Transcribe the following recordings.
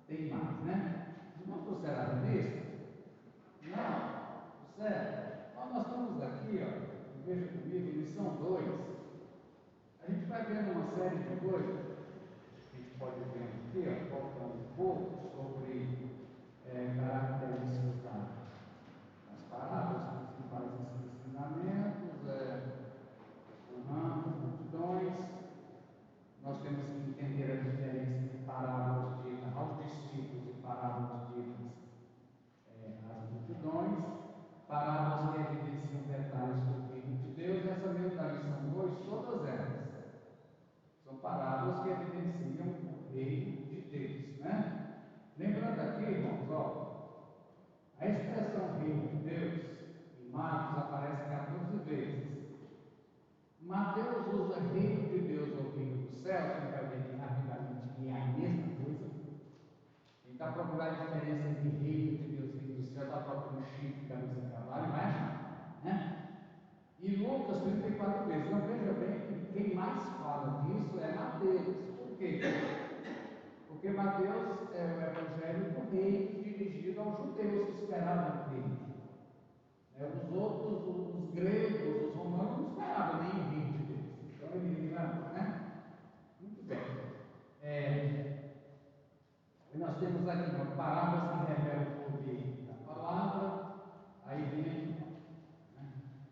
tem mais, né? Não trouxeram a revista? Não, sério. Então nós estamos aqui, ó, veja comigo, lição 2. A gente vai vendo uma série de coisas, a gente pode ver aqui, ó, faltando um pouco sobre características das parábolas, principais ensinamentos, multidões. Nós temos que entender a diferença entre parábolas ditas aos discípulos e parábolas ditas às multidões, parábolas que evidenciam detalhes do reino de Deus. Essa mesmo da lição 2, todas elas são parábolas que evidenciam o reino de Deus, né? Lembrando aqui, irmãos, a expressão reino de Deus em Marcos aparece 14 vezes. Mateus usa reino de Deus ou reino do céu, a gente vai ver aqui rapidamente que é a mesma coisa. Quem está procurando a diferença entre reino de Deus e reino do céu, está procurando chifre, cabeça de cavalo, vai achar, né? E Lucas 34 vezes. Então veja bem que quem mais fala disso é Mateus. Por quê? Porque Mateus é o evangelho do reino dirigido aos judeus que esperavam o reino. Os outros, os gregos, os romanos, não esperavam nem o reino de Deus. Então ele já, né? Muito bem. E nós temos aqui parábolas que revelam o poder da palavra. Aí vem, né?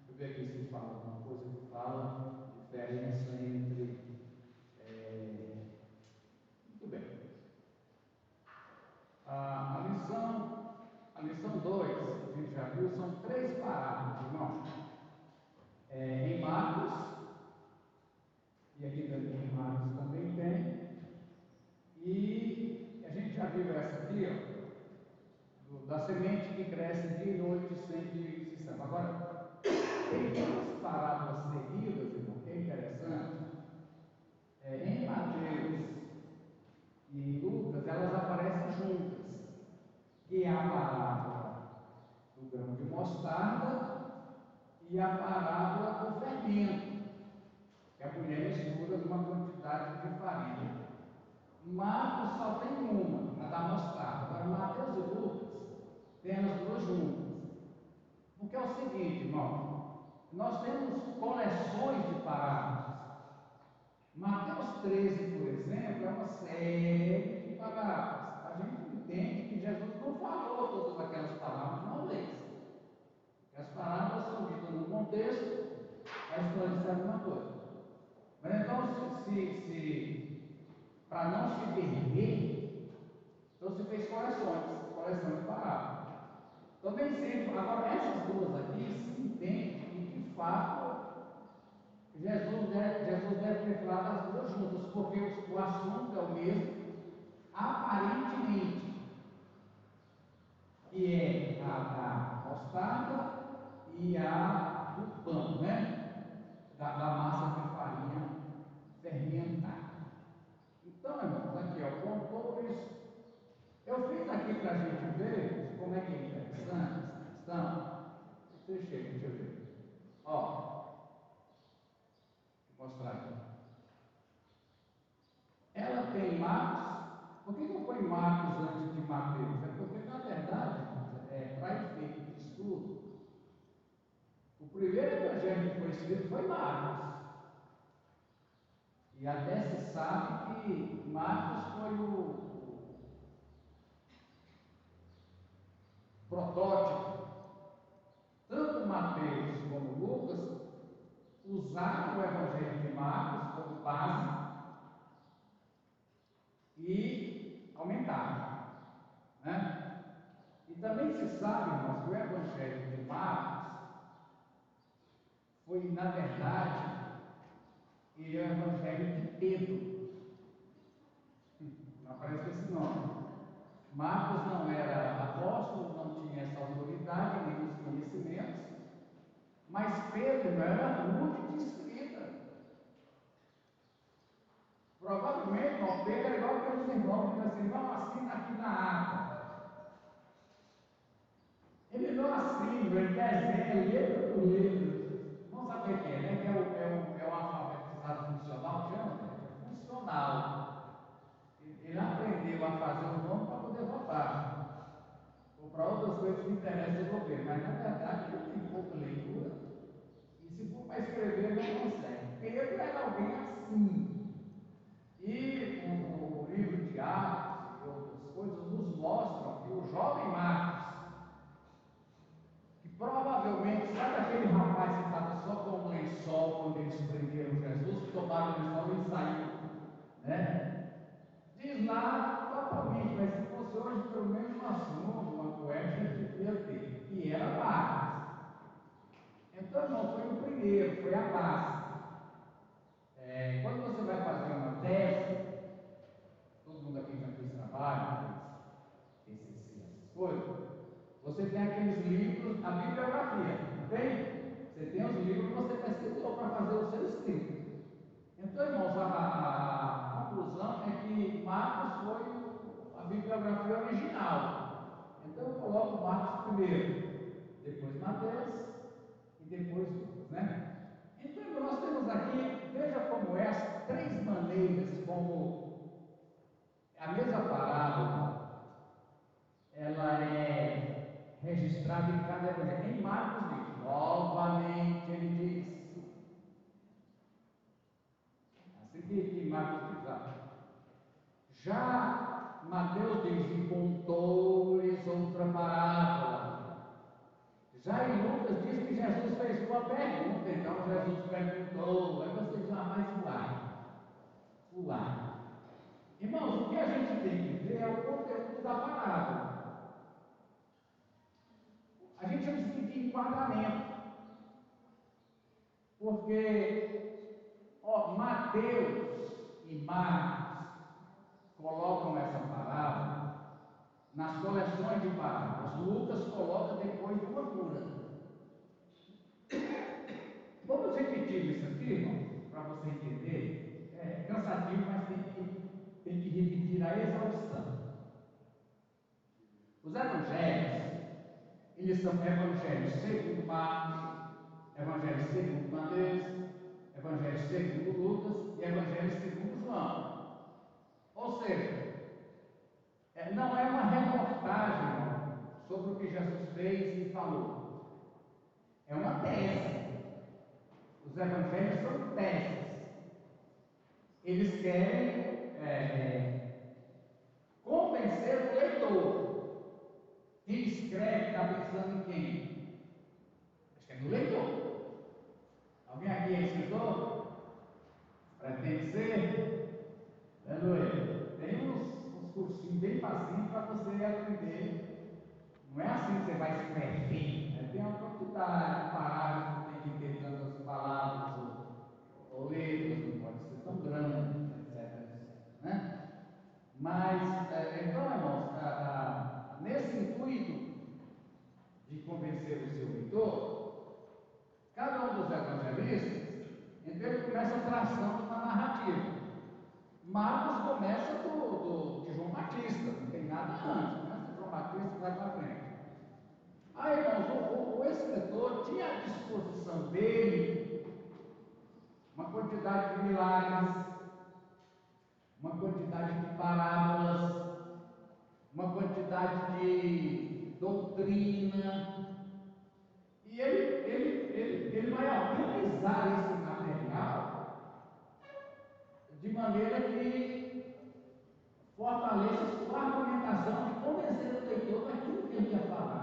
Deixa eu ver aqui se fala alguma coisa que fala diferença entre. Muito bem. A lição 2, a gente já viu, são 3 parábolas, irmão. Em Marcos, e aqui também em Marcos também tem. E a gente já viu essa aqui, da semente que cresce dia e noite sem diminuição. Agora, tem 2 parábolas seguidas, irmão, que é interessante. Em Mateus e Lucas, elas aparecem juntas, que é a parábola do grão de mostarda e a parábola do fermento, que a mulher mistura uma quantidade de farinha. Marcos só tem uma, a da mostarda. Agora, Mateus e Lucas têm as 2 juntas. Porque é o seguinte, irmão, nós temos coleções de parábolas. Mateus 13, por exemplo, é uma série de parábolas. A gente entende que Jesus não falou todas aquelas parábolas de uma vez. As parábolas são ditas no contexto, a história de alguma coisa. Mas então, para não se perder, então se fez coleção de parábolas. Então nem sempre, agora essas 2 aqui se entende que de fato Jesus deve ter falado as 2 juntas, porque o assunto é o mesmo, aparentemente, que é a da mostarda e a do pão, né? Da massa de farinha fermentada. Então, irmãos, aqui, contores. Eu fiz aqui para a gente ver como é que é interessante essa questão. Deixa eu ver. Vou mostrar aqui. Ela tem Marcos. Por que eu ponho Marcos antes de Mateus? É porque, na verdade, para efeito de estudo, o primeiro evangelho que foi escrito foi Marcos. E até se sabe que Marcos foi o protótipo. Tanto Mateus como Lucas usaram o evangelho de Marcos como base e aumentaram, né? E também se sabe, irmãos, que o evangelho de Marcos foi, na verdade, ele é o evangelho de Pedro. Não aparece esse nome. Marcos não era apóstolo, não tinha essa autoridade, nem os conhecimentos, mas Pedro não era rude de escrita. Provavelmente, Pedro era igual aqueles irmãos que dizem assim: não assina aqui na ata. Ele não assina, ele desenha letra por letra. Não sabe o que é, né? Que é o alfabetizado funcional, chama? É funcional. Ele aprendeu a fazer o nome para coisa à parte, ou para outras coisas que interessam o governo, mas na verdade ele tem pouca leitura, e se for para escrever ele não consegue. Pedro era alguém assim. E o livro de Atos e outras coisas nos mostram que o jovem Marcos, que provavelmente, sabe aquele rapaz que estava só com um lençol quando eles prenderam Jesus, tomaram o lençol e saiu, né? Diz lá totalmente, mas se fosse hoje, pelo menos uma sunga, uma cueca, devia ter, que era Marcos. Então, irmão, foi o primeiro, foi a base. Quando você vai fazer uma tese, todo mundo aqui já fez trabalho, fez TCC, essas coisas, você tem aqueles livros, a bibliografia, não tem? Você tem os livros que você pesquisou para fazer o seu escrito. Então, irmãos, a conclusão é que Marcos foi a bibliografia original. Então, eu coloco Marcos primeiro, depois Mateus e depois Lucas, né? Então, nós temos aqui, veja como é as três maneiras como a mesma parábola, ela é registrada em cada evangelho. Em Marcos diz, novamente ele diz, assim que Marcos diz, já Mateus diz, e contou-lhes outra parábola. Já em Lucas diz que Jesus fez uma pergunta, então Jesus perguntou, aí você diz, mas uai. Irmãos, o que a gente tem que ver é o conteúdo da parábola. A gente precisa de enquadramento, porque Mateus e Marcos colocam essa parábola nas coleções de parábolas. Lucas coloca depois de uma cura. Vamos repetir isso aqui, irmão, para você entender. É cansativo, mas tem que repetir a exaustão. Os evangelhos, eles são evangelhos segundo Marcos, evangelhos segundo Mateus, evangelhos segundo Lucas e evangelhos segundo João. Ou seja, não é uma reportagem, irmão, sobre o que Jesus fez e falou. É uma tese. Os evangelhos são teses. Eles querem convencer o leitor. Quem escreve está pensando em quem? Acho que é no leitor. Alguém aqui é escritor? Pretende ser? Aleluia. Tem uns cursinhos bem facinhos para você aprender. Não é assim que você vai escrever. Tem uma quantidade de parágrafos, tem que ter tantas palavras ou letras, não pode ser tão grande, etc. Né? Mas, então, irmãos, nesse intuito de convencer o seu leitor, cada um dos evangelistas, então ele começa traçando uma narrativa. Marcos começa de João Batista, não tem nada antes, começa de João Batista e vai para frente. Aí, irmãos, o escritor tinha à disposição dele uma quantidade de milagres, uma quantidade de parábolas, uma quantidade de doutrina, e ele vai organizar esse material de maneira que fortaleça a sua argumentação de convencer o leitor daquilo que ele quer falar.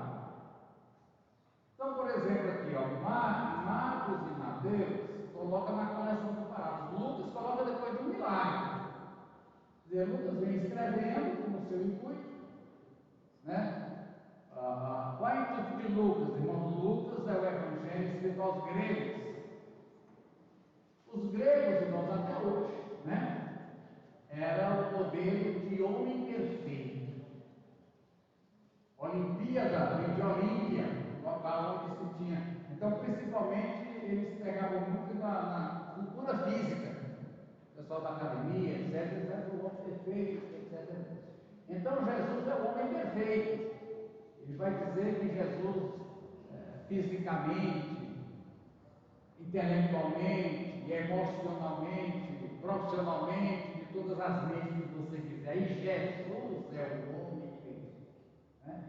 Então, por exemplo, aqui, Marcos e Mateus coloca na coleção de parábolas. Lucas coloca depois de um milagre. Quer dizer, Lucas vem escrevendo com o seu intuito, né? Qual é o intuito de Lucas, irmãos? Lucas é o evangelho escrito aos gregos. Os gregos, irmãos, até hoje, né? Era o modelo de homem perfeito. Olimpíada, vem de Olímpia, local onde se tinha. Então, principalmente, eles pegavam muito na cultura física, o pessoal da academia, etc. O homem perfeito, etc. Então, Jesus é o homem perfeito. Ele vai dizer que Jesus, fisicamente, intelectualmente, emocionalmente, profissionalmente, de todas as mentes que você quiser, e Jesus é o homem perfeito. né?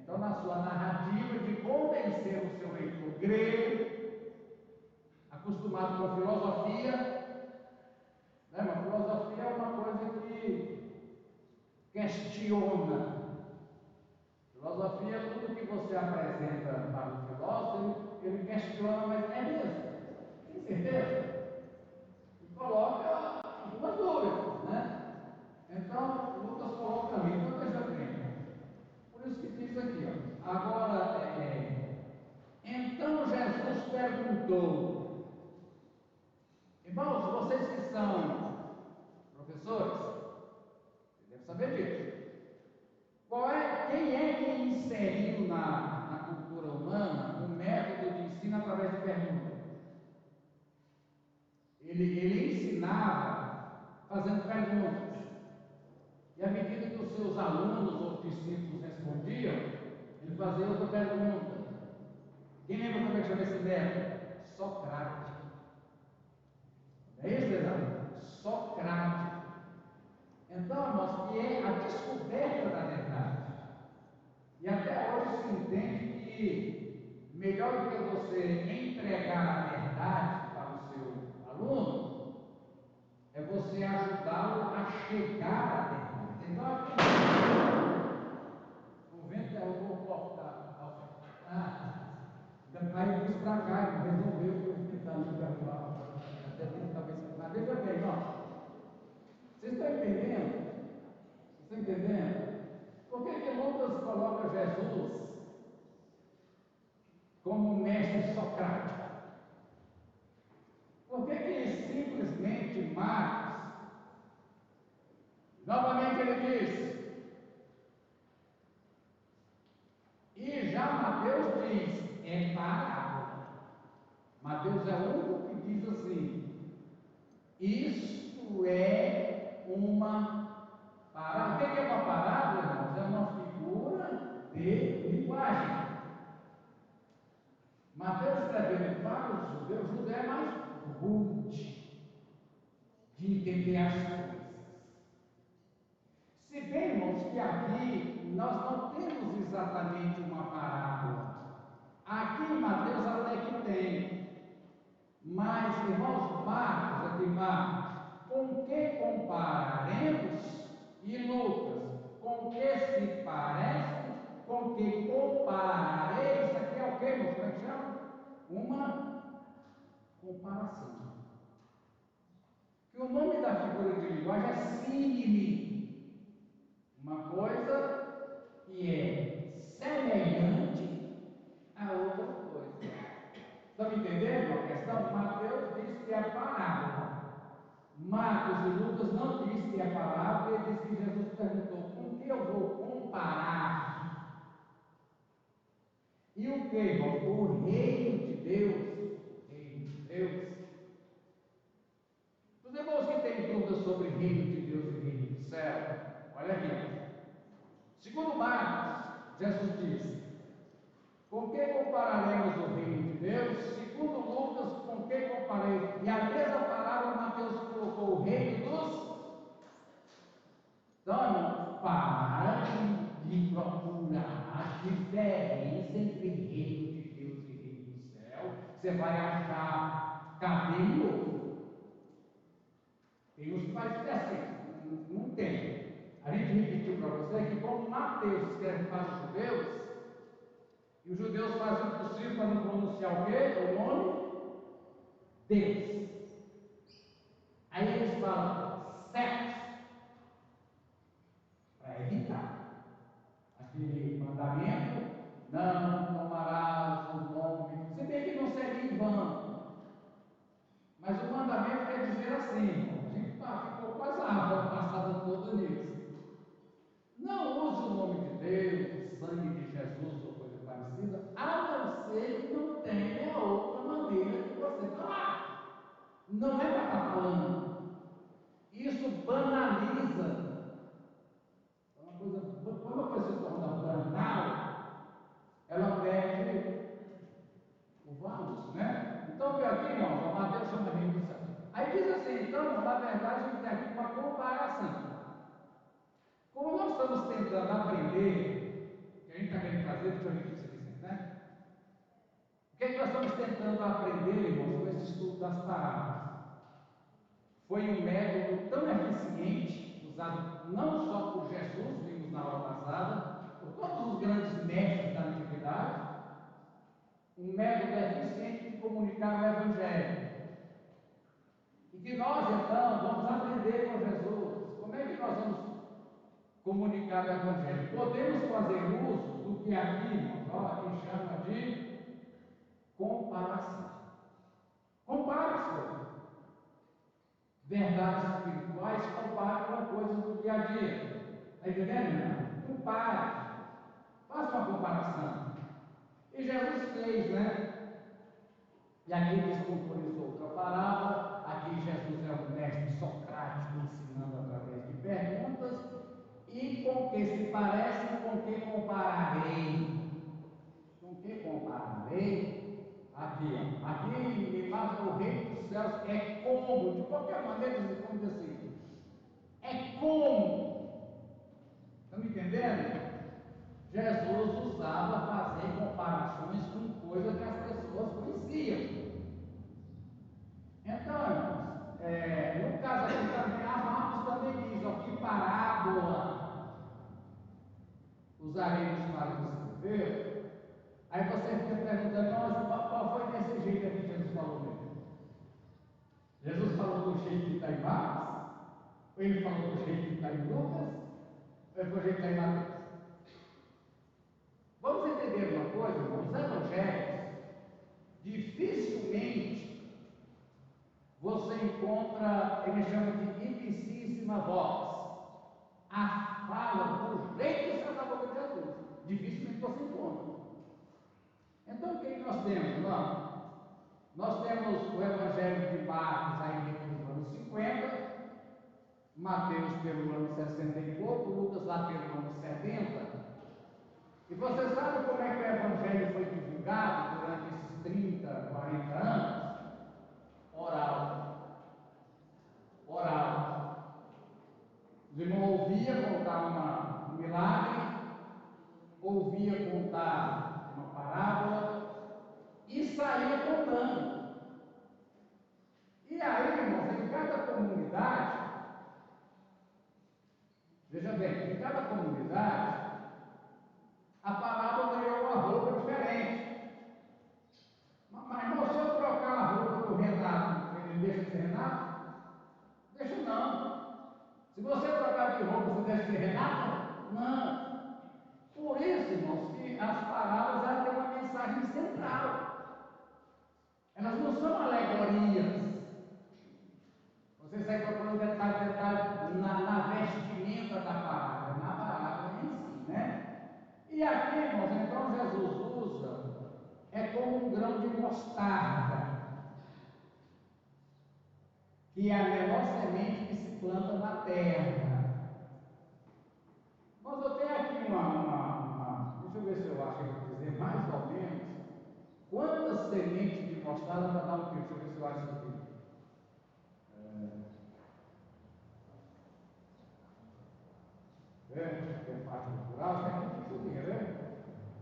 Então, na sua narrativa de convencer o seu leitor grego, acostumado com filosofia, né? Uma filosofia é uma coisa que questiona. Filosofia é tudo que você apresenta para o filósofo, ele questiona, mas é mesmo? Tem certeza? E coloca algumas dúvidas, né? Então, Lucas coloca ali, então veja bem. Por isso que diz aqui, ó. Agora, então Jesus perguntou, irmãos, vocês que são professores, vocês devem saber disso. Quem é que inseriu na cultura humana um método de ensino através de perguntas? Ele ensinava fazendo perguntas. E à medida que os seus alunos ou discípulos respondiam, ele fazia outra pergunta. Quem lembra como é que chama esse método? Socrático. É isso, Exato? Socrático. Então, irmãos, que é a descoberta da verdade. E até hoje se entende que melhor do que você entregar a verdade para o seu aluno, é você ajudá-lo a chegar à verdade. Então, aqui, o vento derrubou o copo da oferta. Ainda caiu isso para cá, resolveu o que eu fiz ali derrubar. Até tem cabeça. Mas veja bem, ó. Vocês estão entendendo? Vocês estão entendendo? Por que Lucas coloca Jesus como mestre socrático? Por que simplesmente Marcos, novamente ele diz, e já Mateus diz, é parábola. Mateus é o único que diz assim, isto é uma parábola. O que é uma parábola, irmãos? É uma figura de linguagem. Mateus escrevendo para os judeus, o judeu é mais rude de entender as coisas. Se bem, irmãos, que aqui nós não temos exatamente uma parábola. Aqui em Mateus até que tem. Mas, irmãos, Marcos, aqui Marcos, com que compararemos? E Lucas, com que se parece? Com que comparareis? Isso aqui é o que, irmãos? Como é que chama? Uma comparação. Que o nome da figura de linguagem é símile. Uma coisa que é semelhante a outra coisa. Estão entendendo a questão? Mateus diz que é parábola. Marcos e Lucas não diz que é parábola, ele diz que Jesus perguntou: com que eu vou comparar? E o que, irmão? O reino de Deus. O reino de Deus. Os irmãos que têm dúvidas sobre o reino de Deus e o reino do céu, olha aqui. Segundo Marcos, Jesus disse: com que compararemos o reino de Deus? Segundo Lucas, com que comparei? E a mesma palavra Mateus colocou o reino dos. Então, irmãos, para de procurar a diferença entre reino de Deus e reino do céu. Você vai achar cabelo e ovo. Tem uns que vai dizer assim, não tem. A gente repetiu para você que como Mateus escreve para os judeus, e os judeus fazem o possível para não pronunciar o quê? O nome Deus. Aí eles falam sexo, para evitar aquele mandamento, não tomarás o nome, se bem que não seria em vão. Mas o mandamento quer dizer assim, a gente ficou quase a aula passada toda nisso. Não use o nome de Deus, o sangue de Jesus ou coisa parecida, a não ser que não tenha outra maneira de você falar. Não é para estar falando. Isso banaliza. Quando a coisa se torna banal, ela perde o valor, né? Então, veio aqui, irmãos, Mateus chama reino do céu. Aí diz assim, então, na verdade, a gente tem aqui uma comparação. Como nós estamos tentando aprender gente está querendo fazer, deixa eu repetir isso aqui, né? O que é que nós estamos tentando aprender, irmãos, com esse estudo das parábolas? Foi um método tão eficiente, usado não só por Jesus, vimos na aula passada, por todos os grandes mestres da antiguidade, um método eficiente de comunicar o Evangelho. E que nós, então, vamos aprender com Jesus. Como é que nós vamos comunicar o Evangelho? Podemos fazer uso do que aqui, irmãos, aqui chama de comparação. Compare as coisas. Verdades espirituais, compare com coisas do dia a dia. Está entendendo, irmão? Compare. Faça uma comparação. E Jesus fez, né? E aqui descomporizou outra parábola. Aqui Jesus é o mestre socrático ensinando através de perguntas. E com que se parece, com que compararei? Com que compararei? Aqui me mata o reino dos céus. É como, de qualquer maneira, como assim? É como. Estão me entendendo? Jesus usava fazer comparações com coisas que as pessoas conheciam. Então, irmãos, no caso aqui também, Marcos também diz, ó, que parábola usaremos para descrever. Aí você fica perguntando, nossa, qual foi desse jeito aqui que Jesus falou mesmo? Jesus falou do jeito que está em Marcos? Ou ele falou do jeito que está em Lucas? Ou ele falou do jeito que está em Mateus? Vamos entender uma coisa, irmãos, os evangelhos, dificilmente você encontra, ele chama de ipsíssima voz, a fala do jeito que está na boca de Jesus. Dificilmente você encontra. Então, o que nós temos, irmão? Nós temos o Evangelho de Marcos aí depois do ano 50, Mateus pelo ano 60 e pouco, Lucas lá pelo ano 70. E você sabe como é que o Evangelho foi divulgado durante esses 30, 40 anos? Oral. Oral. Os irmãos ouviam contar um milagre, ouvia contar uma parábola e saía contando. E aí, irmãos, em cada comunidade, veja bem, em cada comunidade, a parábola ganhou uma roupa diferente. Mas, irmão, se eu trocar a roupa do Renato, ele deixa de ser Renato? Deixa não. Se você trocar de roupa, você deixa de ser Renata? Não. Por isso, irmãos, que as parábolas elas têm uma mensagem central. Elas não são alegorias. Você sai procurando detalhe na vestimenta da parábola, na parábola em si, né? E aqui, irmãos, então Jesus usa, é como um grão de mostarda, que é a menor semente que se planta na terra. Mas eu tenho aqui deixa eu ver se eu acho que eu vou dizer mais ou menos quantas sementes de mostarda para dar um quilo. Deixa eu ver se eu acho isso aqui. Que é parte cultural, isso aqui tem tudo, quer ver?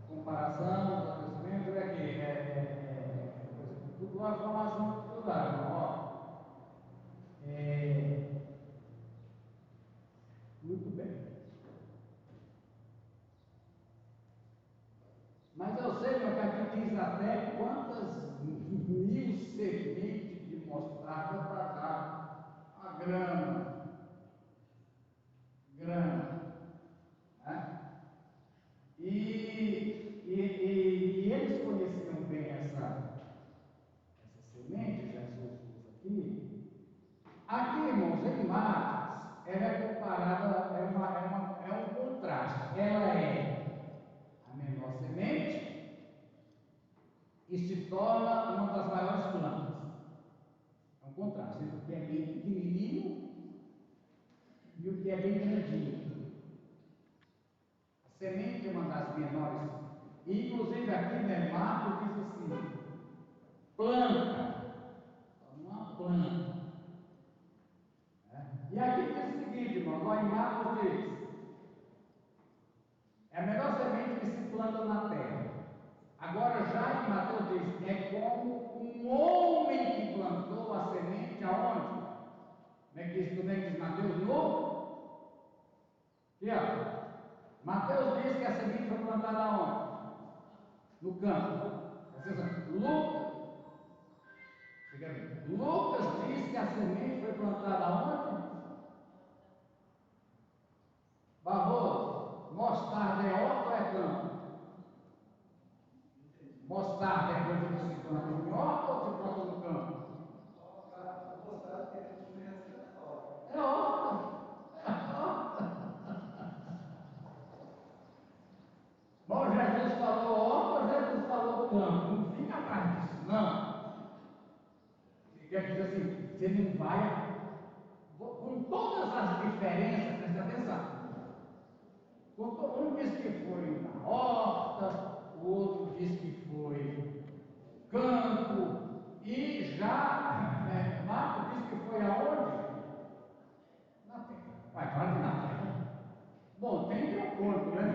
Comparação do acontecimento, é aqui, cultural, formação cultural, ó. Muito bem. Mas eu sei, meu, que aqui diz até quantas 1000 sementes de mostarda para dar a grama. Né? E eles conheciam bem essa semente, Jesus usa aqui. Aqui, irmãos, em Marcos, ela é comparada, é um contraste. Ela é a menor semente e se torna uma das maiores plantas. É um contraste entre o que é bem pequenininho e o que é bem grandinho. A semente é uma das menores. E, inclusive, aqui, né, Marcos diz assim: planta. Uma planta. E aqui diz o seguinte, irmão, lá em Marcos diz: é a menor semente que se planta na terra. Agora já em Mateus diz, é como um homem que plantou a semente aonde? Como é que diz Mateus? Aqui, ó. Mateus diz que a semente foi plantada aonde? No campo. Lucas diz que a semente foi plantada aonde? Barroso, mostarda é horta ou é campo? Mostarda é coisa que se planta em horta ou se planta no campo? É horta. É horta. Bom, Jesus falou horta, Jesus falou campo. Não fica atrás disso, não. Quer dizer assim, você não vai, com todas as diferenças, presta atenção. Um diz que foi na horta, o outro diz que foi campo, e já Marco diz que foi aonde? Na terra. Vai, claro que na terra. Bom, tem que o corpo, né?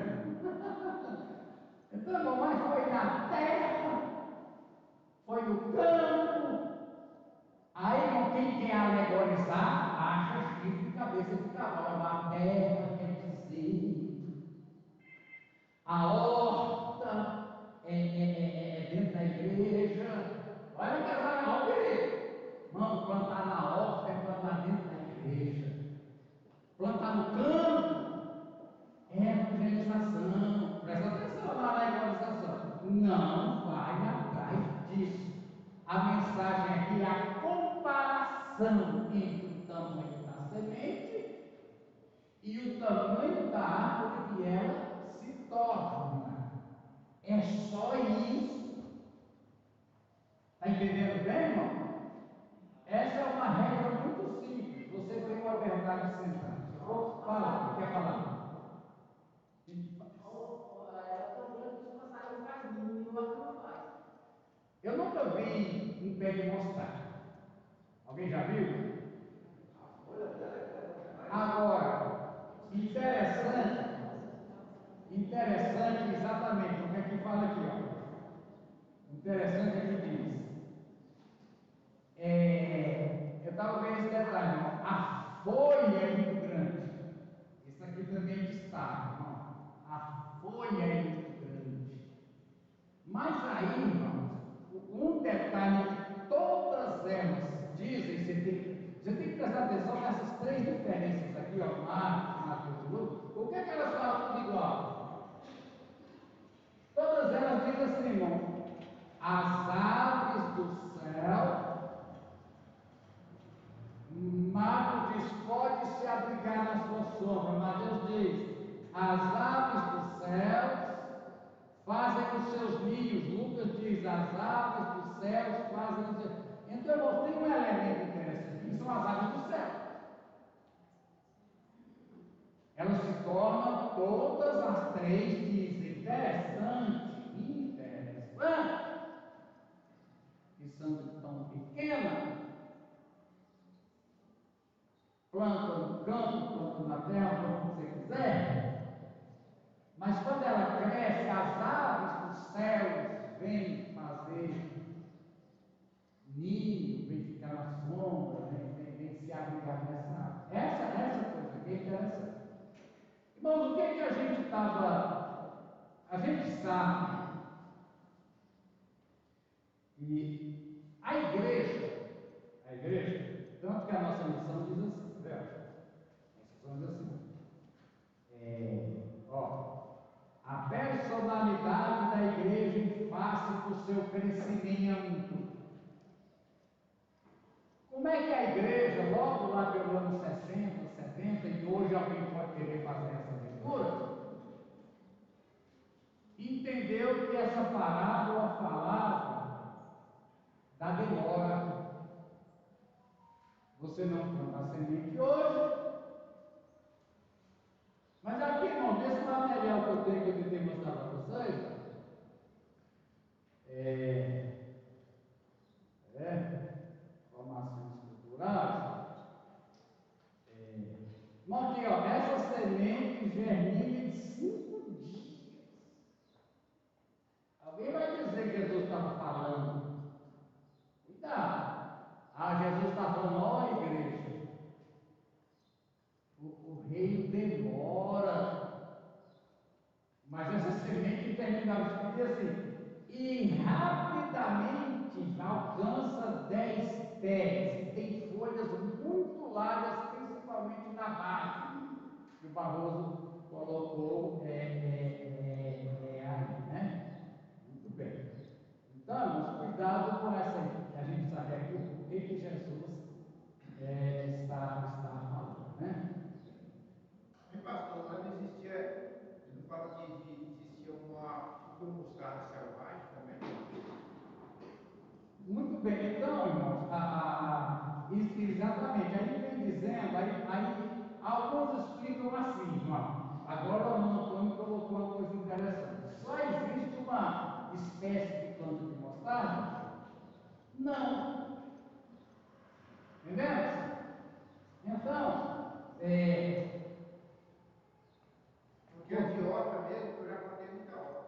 Então, mas foi na terra, foi no campo. Aí, quem quer alegorizar, acha chifre e cabeça de cavalo. Na terra quer dizer, a horta é dentro da igreja. Olha que olha o perigo. Irmão, plantar na horta é plantar dentro da igreja. Plantar no campo é evangelização. Presta atenção na alegorização. Não vai atrás disso. A mensagem aqui é a comparação entre o tamanho da semente e o tamanho da árvore que ela se torna. É só isso. Está entendendo bem, irmão? Essa é uma regra muito simples. Você tem uma verdade central. Fala, o que quer falar? Ela é tão grande que os passarinhos fazem ninho, eu acho que não faz. Eu nunca vi um pé de mostarda. Alguém já viu? Agora, interessante exatamente o que é que fala aqui, ó. Interessante é que diz. Eu estava vendo esse detalhe, ó. A folha é muito grande. Isso aqui também destaca, irmão. A folha é muito grande. Mas aí, irmãos, um detalhe que todas elas dizem, você tem que prestar atenção nessas três diferenças aqui, ó, Marcos, Mateus e Lucas. O que é que elas falam tudo igual? Todas elas dizem assim, irmão, as aves do céu. Marcos diz, pode se abrigar na sua sombra. Mateus diz, as aves dos céus fazem os seus ninhos. Lucas diz, as aves dos céus fazem os seus. Então, irmão, tem um elemento interessante, que são as aves do céu. Elas se tornam, todas as três dizem, interessante, que são tão pequenas. Planta no campo, planta na terra, planta o que você quiser. Mas quando ela cresce, as aves dos céus vêm fazer ninho, vêm ficar na sombra, vêm se abrigar nessa árvore. Essa coisa aqui é interessante. Irmãos, o que é que a gente estava. A gente sabe que a igreja, tanto que a nossa lição diz assim, nossa lição diz assim, a personalidade da igreja em face do seu crescimento. Como é que a igreja, logo lá pelo ano 60, 70, e hoje alguém pode querer fazer essa leitura, entendeu que essa parábola falava da demora. Você não planta a semente hoje, mas aqui, irmão, desse material que eu tenho, que eu tentei mostrar para vocês, formações culturais. Irmão, aqui, ó, essa semente germina em 5 dias. diz assim, e rapidamente alcança 10 pés, e tem folhas muito largas, principalmente na base, que o Barroso colocou aí, né? Muito bem. Então, irmãos, cuidado com essa aí, que a gente sabe aqui o que Jesus está falando, né? Mas, pastor, mas não existia, ele não fala que existia tipo uma mostarda selvagem também? Muito bem, então, irmãos, exatamente, aí vem dizendo, aí alguns explicam assim, irmão. Agora o Antônio colocou uma coisa interessante. Só existe uma espécie de planta de mostarda? Não. Entendeu? Então, Porque a de horta mesmo, que eu já plantei muita horta,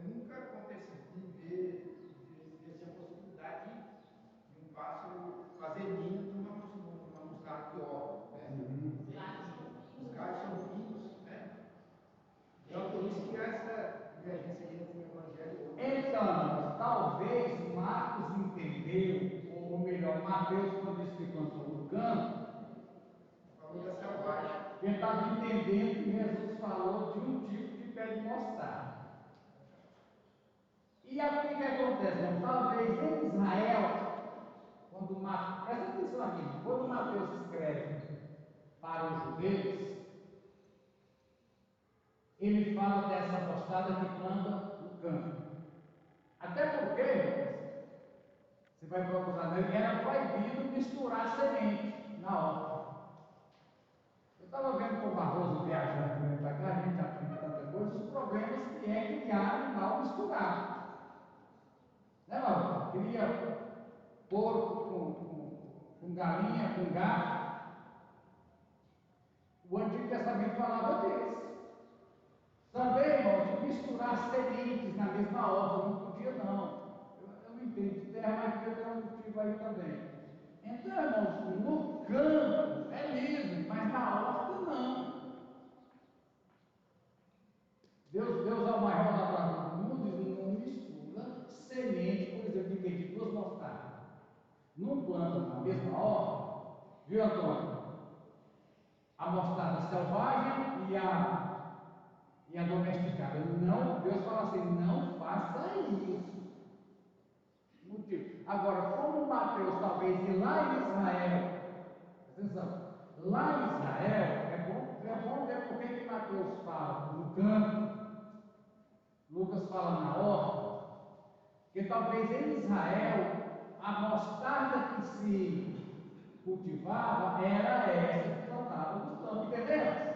nunca aconteceu de ver assim, a possibilidade de um pássaro fazer ninho numa mostarda de horta, né? Os galhos são finos. Os galhos são finos, né? Então, por isso que há essa divergência aí entre um evangelho e outro. então, talvez Marcos entendeu, ou melhor, Mateus, quando disse que plantou no campo, Falou da selvagem. ele estava entendendo que Jesus falou de um tipo de pé de mostarda. E aqui o que acontece, irmão? Talvez em Israel, quando Mateus, presta atenção aqui, irmão, quando Mateus escreve para os judeus, ele fala dessa mostarda que planta no campo. Até porque, irmãos, você vai procurar nele, era proibido misturar semente na horta. Eu estava vendo com o Barroso viajando dentro da casa, a gente aprende tanta coisa, os problemas que é criar animal misturado. Né, Barroso? Cria porco com galinha, com gato. O Antigo Testamento falava disso. Também, irmão, de misturar sementes na mesma horta, não podia não. Eu não entendo de terra, mas podia ter um motivo aí também. Então, irmãos, no campo é livre, mas na horta não. Deus é o maior lavrador do mundo e não mistura semente, por exemplo, de duas mostardas. Não plantam na mesma horta, viu, Antônio? A mostarda selvagem e a domesticada. Não, Deus fala assim, não faça isso. Motivo. Agora, como Mateus talvez ir lá em Israel, atenção, lá em Israel, é bom ver por que Mateus fala no campo, Lucas fala na horta, que talvez em Israel a mostarda que se cultivava era essa que plantava no campo, entendeu?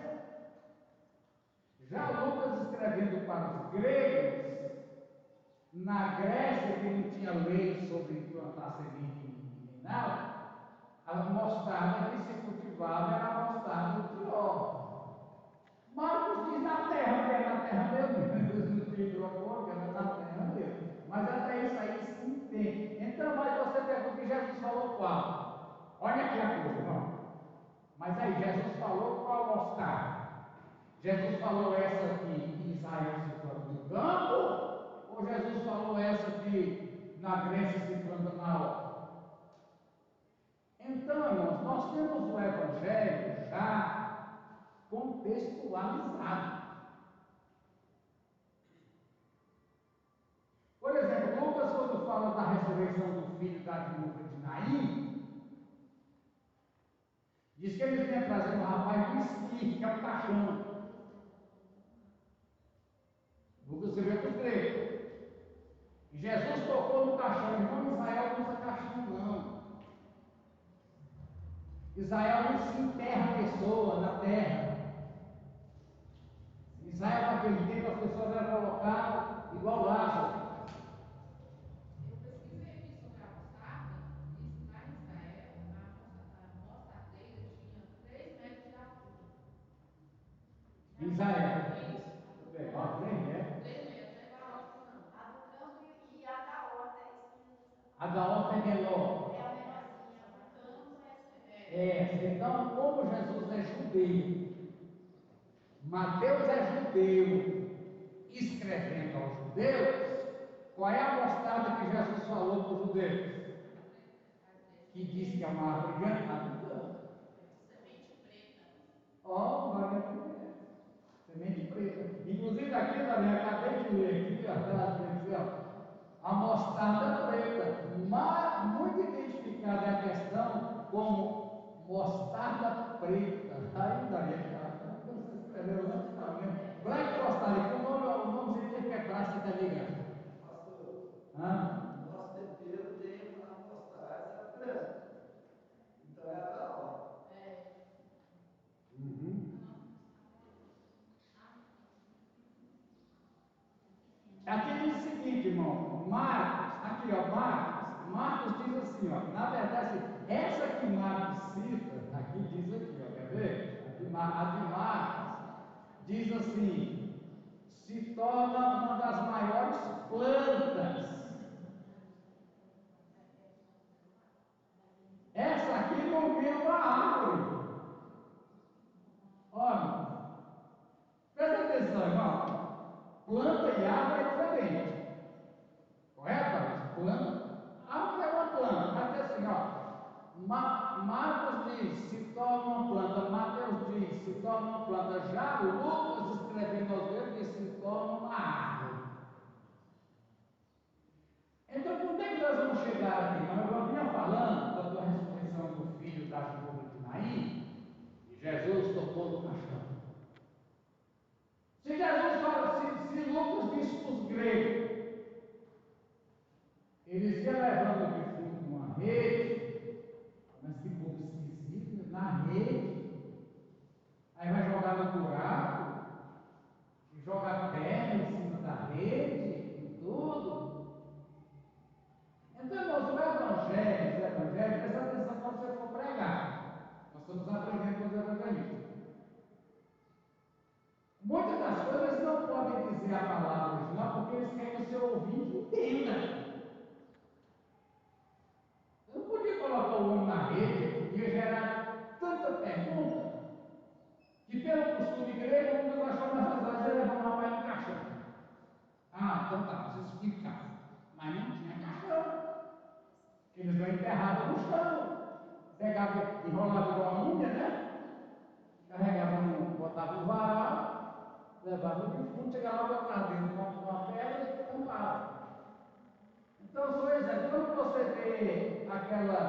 Já Lucas escrevendo para os gregos, na Grécia, que não tinha lei sobre plantar semente nem nada, a mostarda que se cultivava era a mostarda de horta. Marcos diz na terra, que é na terra mesmo, não tem hidropônica, era na terra mesmo. Mas até isso aí sim tem. Então, mas você pergunta que Jesus falou qual? Olha aqui a coisa, irmão. Mas aí, Jesus falou qual mostarda? Jesus falou essa que Israel se planta no campo? Ou Jesus falou essa que na Grécia se planta na horta? Então, irmãos, nós temos o Evangelho já contextualizado. Por exemplo, Lucas, quando fala da ressurreição do filho da viúva de Naim, diz que eles vinham trazendo um rapaz do esqui, que é o caixão. Lucas escreveu para os gregos. E Jesus tocou no caixão. Irmão, Israel não usa caixão, não. Israel não se enterra a pessoa na terra. Israel, naquele tempo, as pessoas eram colocadas igual Lázaro. Eu pesquisei aqui sobre a mostarda, diz que lá em Israel a mostardeira tinha 3 metros de altura. Em Israel. Isso. Muito bem, ó, 3 metros. 3 metros, não é igual a nossa não. A do campo e a da horta, é isso mesmo que você está A falando. da horta é menor. É a menorzinha, a do campo é essa aí. Então, como Jesus é judeu, Mateus é judeu, escrevendo aos os judeus? Que diz que é uma árvore grande, Semente preta. ó, variante preta. Semente preta. Inclusive aqui, Davi, acabei de ler aqui, a mostarda preta, mas muito identificada é a questão como mostarda preta. Aí, Davi, você escreveu antes, não, né? Black mostarda, que o nome significa é clássica negra. Pastor, Hã? nosso tempero tem a mostarda branca. Então é a da hora. É. Uhum. A nossa mostarda. Aqui diz o seguinte, irmão, Marcos, aqui ó, Marcos diz assim, ó, na verdade, essa que Marcos cita, aqui diz aqui, ó, quer ver? A de Marcos diz assim, se torna uma das maiores plantas. Essa aqui não vira uma árvore. Olha, presta atenção, irmão, planta e árvore é diferente. Correto, Alex? Planta. Árvore é uma planta, mas assim, ó. Marcos diz, se torna uma planta. Mateus diz, se torna uma planta. Já Lucas, escrevendo aos dedos, diz, se torna uma árvore. Então, quando é que nós vamos chegar aqui? Eu vinha falando da ressurreição do filho da viúva de Naim, e Jesus tocou no caixão. Se Jesus fala, se Lucas disse para os gregos, eles iam levando o defunto numa rede, mas que povo esquisito, na rede, aí vai jogar no buraco, e joga terra em cima da rede, e tudo. Então, irmãos, o evangelho, presta atenção quando você for pregar. Nós estamos aprendendo com os evangelistas. Muitas das coisas não podem dizer a palavra original, porque eles querem que o seu ouvinte entenda. Eu não podia colocar o homem na rede, ia gerar tanta pergunta, que pelo costume grego, o Lucas achou mais fácil ele levar o rapaz no caixão. Ah, então tá, preciso explicar. Mas não tinha caixão. Eles não enterravam no chão. Pegava, enrolava igual a múmia, né? Carregava botava no varal, levava o defunto, chegava lá, botava dentro de uma pedra e tampava. Então, por exemplo, quando você vê aquela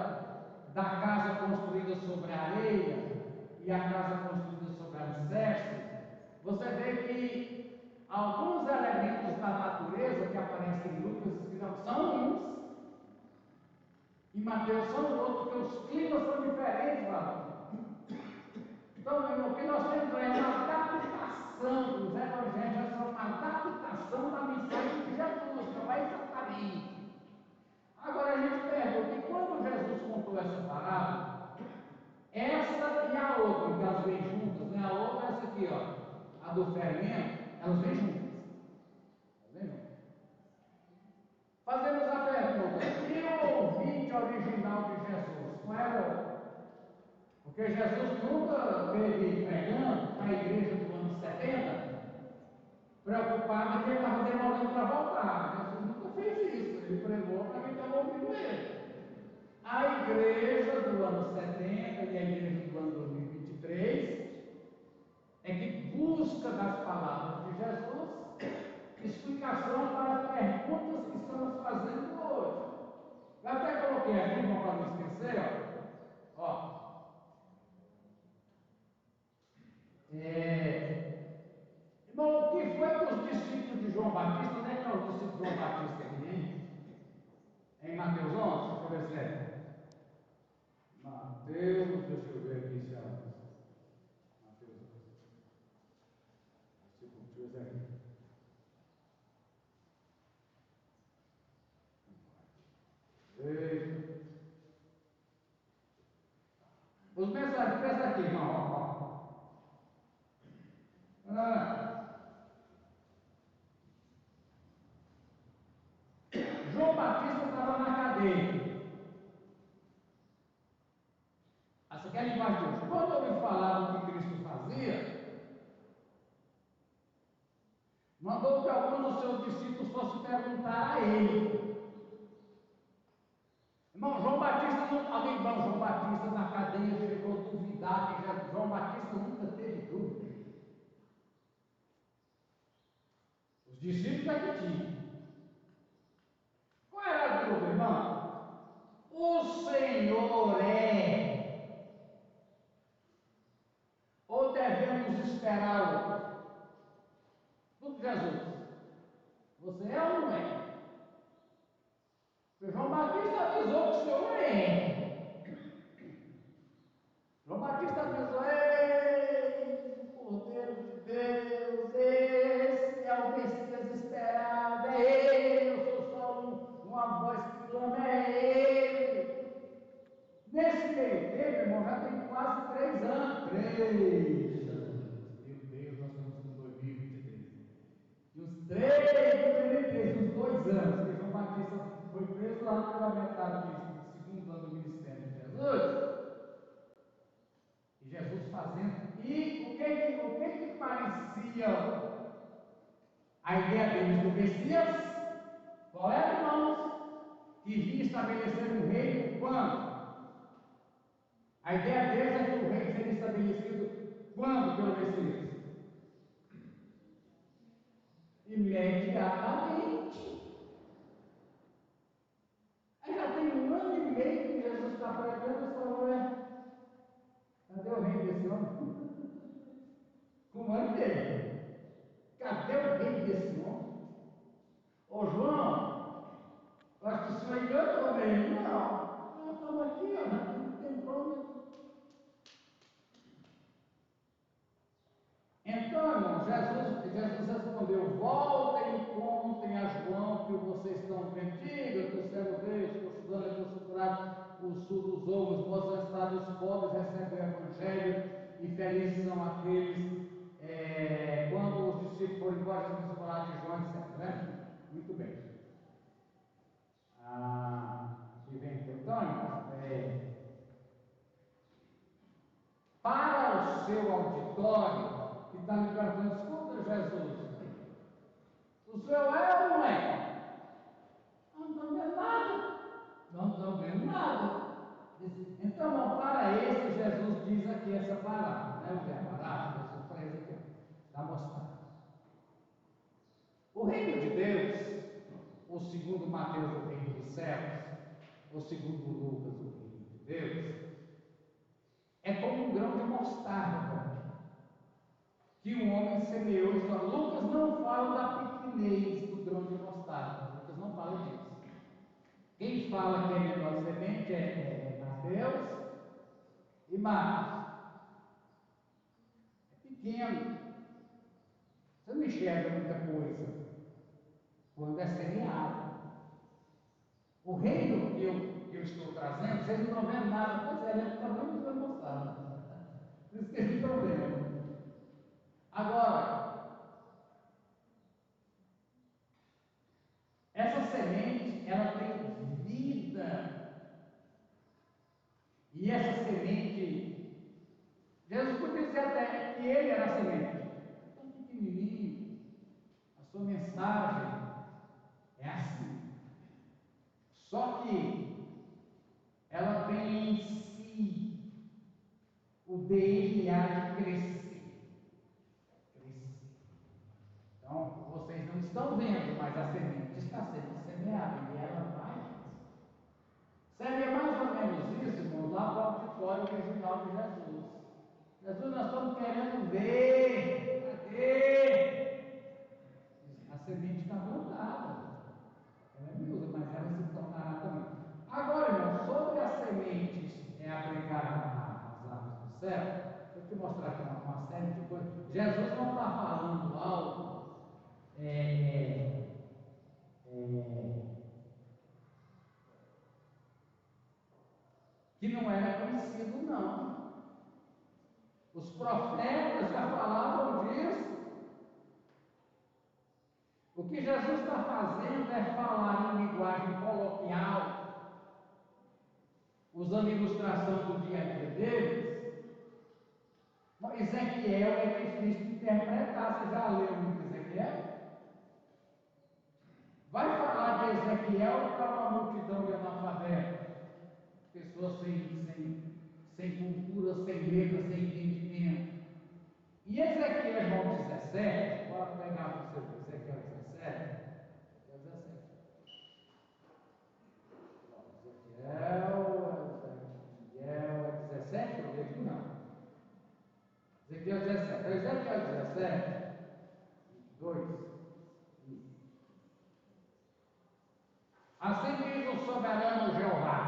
da casa construída sobre a areia e a casa construída sobre alicerce, você vê que alguns elementos da natureza que aparecem em Lucas são uns, em Mateus são outros, porque os climas são diferentes lá. Então, meu irmão, o que nós temos é uma adaptação dos evangelhos, são uma adaptação da mensagem de Jesus, não é exatamente. Agora a gente pergunta, e quando Jesus contou essa parábola, essa e a outra, porque elas vêm juntas, né? A outra é essa aqui, ó, a do fermento, elas vêm juntas. Fazemos a pergunta, e o ouvinte original de Jesus? Qual era o? Porque Jesus nunca teve pregando para a igreja do ano 70, preocupado que ele estava demorando para voltar. Jesus nunca fez isso, ele pregou para quem estava ouvindo ele. A igreja do ano 70 e a igreja do ano 2023 é que busca das palavras de Jesus explicação para perguntas que estamos fazendo hoje. Eu até coloquei aqui, irmão, para não esquecer, ó. Irmão, o que foi que os discípulos de João Batista, onde é que estão os discípulos de João Batista aqui, hein? Em Mateus 11, deixa eu ver se é. Mateus, deixa eu ver aqui se é. Mateus 11. Deixa eu ver aqui. Os mensagens, pensa aqui, irmão. João Batista estava na cadeia. Essa aqui é a linguagem de hoje. Quando ouviu falar do que Cristo fazia, mandou que alguns dos seus discípulos fossem perguntar a ele. Irmão João Batista, alguém, irmão João Batista na cadeia chegou a duvidar que João Batista nunca teve dúvida. Os discípulos é que tinham. Qual era a dúvida, irmão? O Senhor é. Ou devemos esperar outro? Tudo Jesus. Você é ou não é? Porque João Batista avisou que o Senhor é. João Batista avisou: ei, o Cordeiro de Deus, esse é o Messias esperado, é ele, eu sou só uma voz que clama, é ele. Nesse meio tempo, irmão, já tem quase 3 anos. 3 anos. Meu Deus, nós estamos com 2023. E uns 2013, uns 2 anos, que João Batista foi preso lá pela metade do segundo ano do ministério de Jesus. E Jesus fazendo. E o que parecia a ideia deles do Messias? Qual era, irmãos? Que vinha estabelecer um reino quando? A ideia deles é que o reino seria estabelecido quando pelo Messias? Imediatamente. Aí já tem 1 ano e meio que Jesus está pregando e falou: cadê o reino desse homem? Com 1 ano e meio. Cadê o reino desse homem? Ô João, eu acho que o senhor enganou mesmo. Não, nós estamos aqui, ó, já tem um tempão. Então, irmão, Jesus respondeu: voltem e contem a João que vocês estão vendo. Diga que o cego veio, estou estudando, estou curado, os surdos ouvem, os bons estão os pobres recebem o evangelho, e felizes são aqueles quando os discípulos forem embora, Jesus falar de João, etc. Né? Muito bem. Aqui vem então, irmãos, para o seu auditório, que está me perguntando: escuta, Jesus, o senhor é ou não é? Não estão vendo nada. Não estão vendo nada. Então, irmão, para esse, Jesus diz aqui essa palavra, né? O que é a palavra? Jesus traz aqui, está mostrando. O reino de Deus, ou segundo Mateus, o reino dos céus, ou segundo Lucas, o reino de Deus, é como um grão de mostarda que um homem semeou. Lucas não fala da pequenez do grão de mostarda. Lucas não fala disso. Quem fala que é menor semente é Mateus e Marcos. É pequeno. Você não enxerga muita coisa quando é semeado. O reino que eu estou trazendo, vocês não estão vendo nada. Pois é, ele está vendo o grão de mostarda. Por isso que eles estão vendo. Agora, essa semente, ela tem vida. E essa semente, Jesus podia dizer até que ele era a semente. Tão pequenininho. A sua mensagem é assim. Só que ela tem em si o DNA de crescer. Então, vocês não estão vendo, mas a semente está sendo semeada e ela vai crescer. Seria mais ou menos isso, irmãos, lá para o auditório original de Jesus. Jesus, nós estamos querendo ver. Cadê? A semente está plantada. Ela é miúda, mas ela se tornará também. Agora, irmãos, sobre as sementes aplicada às aves do céu, deixa eu te mostrar aqui uma série de coisas. Jesus não está falando algo que não era conhecido, não. Os profetas já falavam disso. O que Jesus está fazendo é falar em linguagem coloquial, usando ilustração do dia a dia deles. Ezequiel é difícil de interpretar. Você já leu muito Ezequiel? Vai falar de Ezequiel para uma multidão de analfabetos. pessoas sem cultura, sem letra, sem entendimento. E Ezequiel 17, bora pegar para você ver, Ezequiel 17. Ezequiel 17, eu vejo não. Ezequiel 17. Ezequiel 17, 2. Assim diz o soberano Jeová.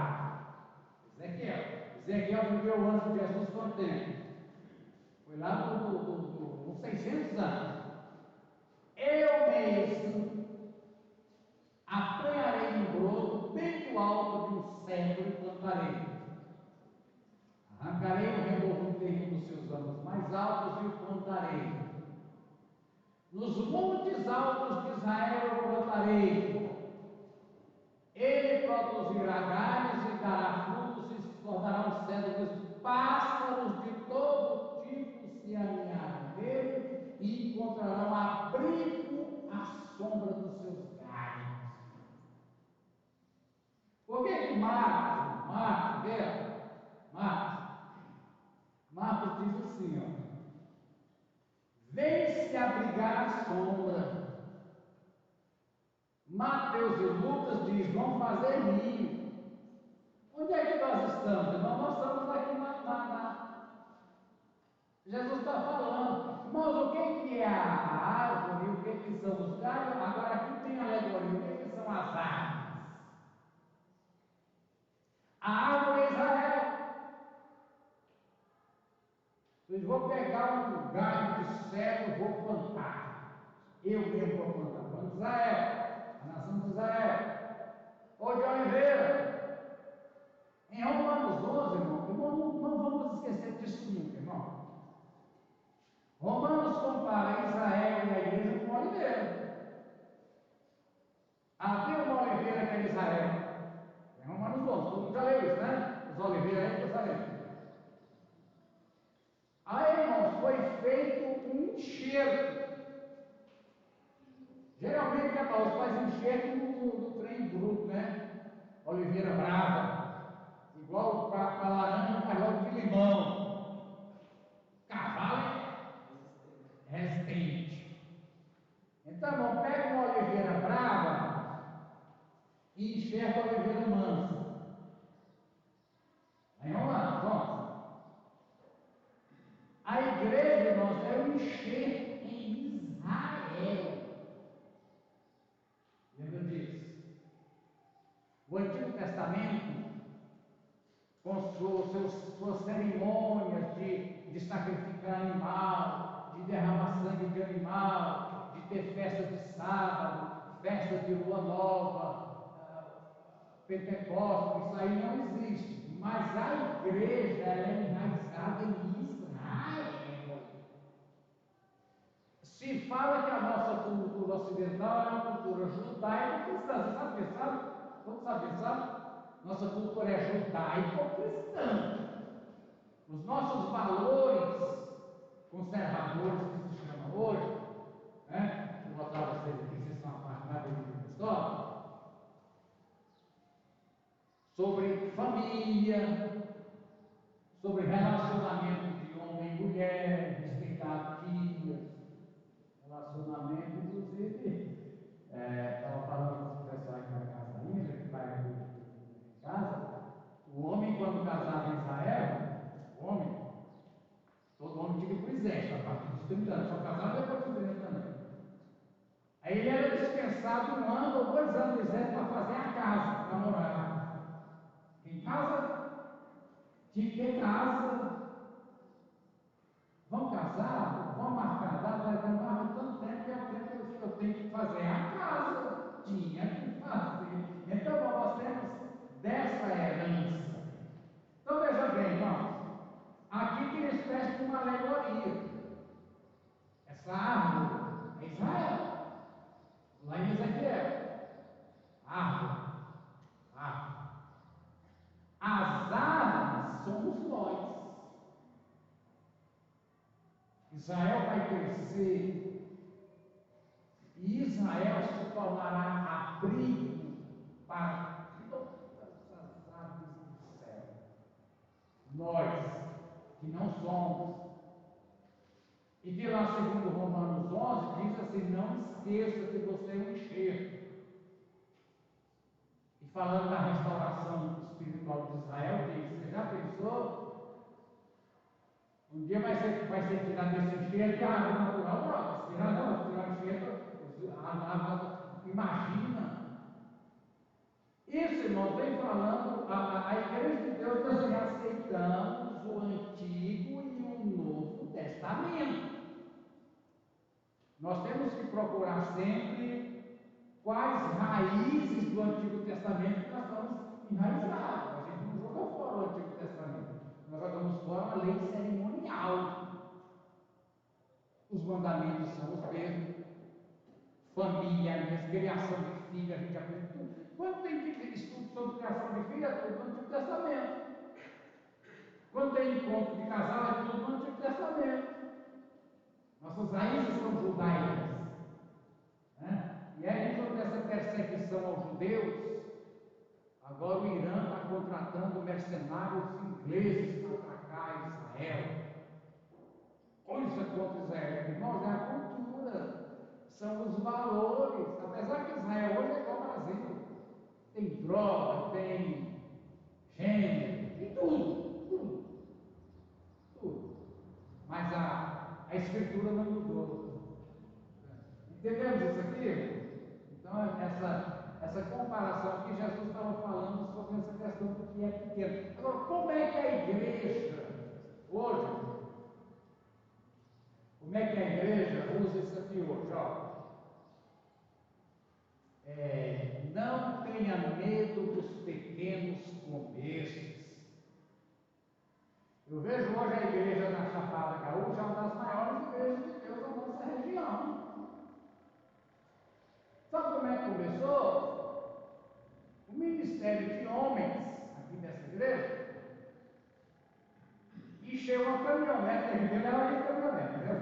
Ezequiel viveu antes de Jesus quanto tempo? Foi lá nos 600 anos. Eu mesmo apanharei um broto bem do alto de um cedro e plantarei. Arrancarei o rebovo terreno dos seus ramos mais altos e o plantarei. Nos montes altos de Israel eu plantarei. Ele produzirá galhos e dará frutos e se tornará um cedro dos pássaros de todo tipo se alinharem nele e encontrarão abrigo à sombra dos seus galhos. Por que Marcos diz assim, ó, vem se abrigar à sombra. Mateus e Lucas diz, vamos fazer ninho. Onde é que nós estamos, irmão? Nós estamos aqui Jesus está falando, irmãos, o que é a árvore, o que são os galhos? Agora aqui tem alegoria, o que são as árvores? A árvore é Israel. Eu vou pegar um galho de cedro, vou plantar. Eu mesmo vou plantar. Plano de Israel, a nação de Israel. Ou de Oliveira. Em Romanos 11, irmão, não vamos esquecer disso nunca, irmão. Romanos compara Israel e a igreja com Oliveira. Havia uma oliveira que era Israel. Em Romanos 11, todo mundo já leu isso, né? Os oliveiras aí que eu falei. Aí, irmãos, foi feito um enxerto. Geralmente a nós faz enxerto no trem bruto, né? Oliveira brava. Igual para laranja, faz logo de limão. Cavalo é resistente. Então, irmão, pega uma oliveira brava e enxerta a oliveira mansa. Aí vamos lá, vamos. A igreja, irmãos, é um enxerto em Israel. Lembra disso? O Antigo Testamento, com suas cerimônias de sacrificar animal, de derramar sangue de animal, de ter festa de sábado, festa de lua nova, Pentecostes, isso aí não existe. Mas a igreja é enraizada em Israel. Se fala que a nossa cultura ocidental é uma cultura judaico-cristã. Você sabe o que sabe? Todos sabem, sabe? Nossa cultura é judaico-cristã. Os nossos valores conservadores, que se chama hoje, né? Vou botar vocês aqui, vocês são a parte mais bonita da história. Sobre família, sobre relacionamento de homem e mulher, respeitar filhas, relacionamento, inclusive, estava falando com o pessoal que vai casar ainda, que vai em casa, o homem quando casava em Israel, todo homem tinha que ir para o exército, a partir dos 30 anos, só casava depois dos 30 também. Aí ele era dispensado 1 ano ou 2 anos no exército para fazer a casa, para morar. Em casa, tinha que ter casa. Vamos casar? Vamos marcar a data? Não marca tanto tempo que é o tempo que eu tenho que fazer a casa. Tinha que fazer. Então, nós temos dessa herança. Então, veja bem, irmãos. Aqui tem uma espécie de uma alegoria. Essa árvore é Israel. Lá em Ezequiel. Árvore. As árvores somos nós. Israel vai crescer e Israel se tornará abrigo para todas as aves do céu. que não somos. E que lá, segundo Romanos 11, diz assim: não esqueça que você é um enxerto. E falando da restauração espiritual de Israel, diz: você já pensou? Um dia vai ser tirado desse enxerto e a água natural brota. Se tirar o enxerto, a água, imagina. Isso, irmão, vem falando, a igreja de Deus, nós assim, aceitamos o Antigo e o Novo Testamento. Nós temos que procurar sempre quais raízes do Antigo Testamento que nós estamos enraizados. A gente não joga fora o Antigo Testamento, nós jogamos fora a lei cerimonial. Os mandamentos são os mesmos, família, criação de filho, a gente aprende tudo. Quando tem estudo sobre criação de filho, é tudo no Antigo Testamento. Quando tem encontro de casal, é tudo no Antigo Testamento. Nossas raízes são judaicas. Né? E aí, sobre essa perseguição aos judeus, agora o Irã está contratando mercenários ingleses para atacar Israel. Coisa contra Israel. Irmãos, é a cultura, são os valores. Apesar que Israel hoje é igual ao Brasil. Tem droga, tem gênero, tem tudo. Mas a escritura não mudou. Entendemos isso aqui? Então, essa comparação que Jesus estava falando sobre essa questão do que é pequeno. Agora, como é que a igreja, hoje, como é que a igreja usa isso aqui hoje? Ó, não tenha medo dos pequenos começos. Eu vejo hoje a igreja da Chapada Gaúcha, uma das maiores igrejas de Deus da nossa região. Sabe como é que começou? O ministério de homens aqui dessa igreja encheu uma caminhonete, a gente leva de caminhonete, né?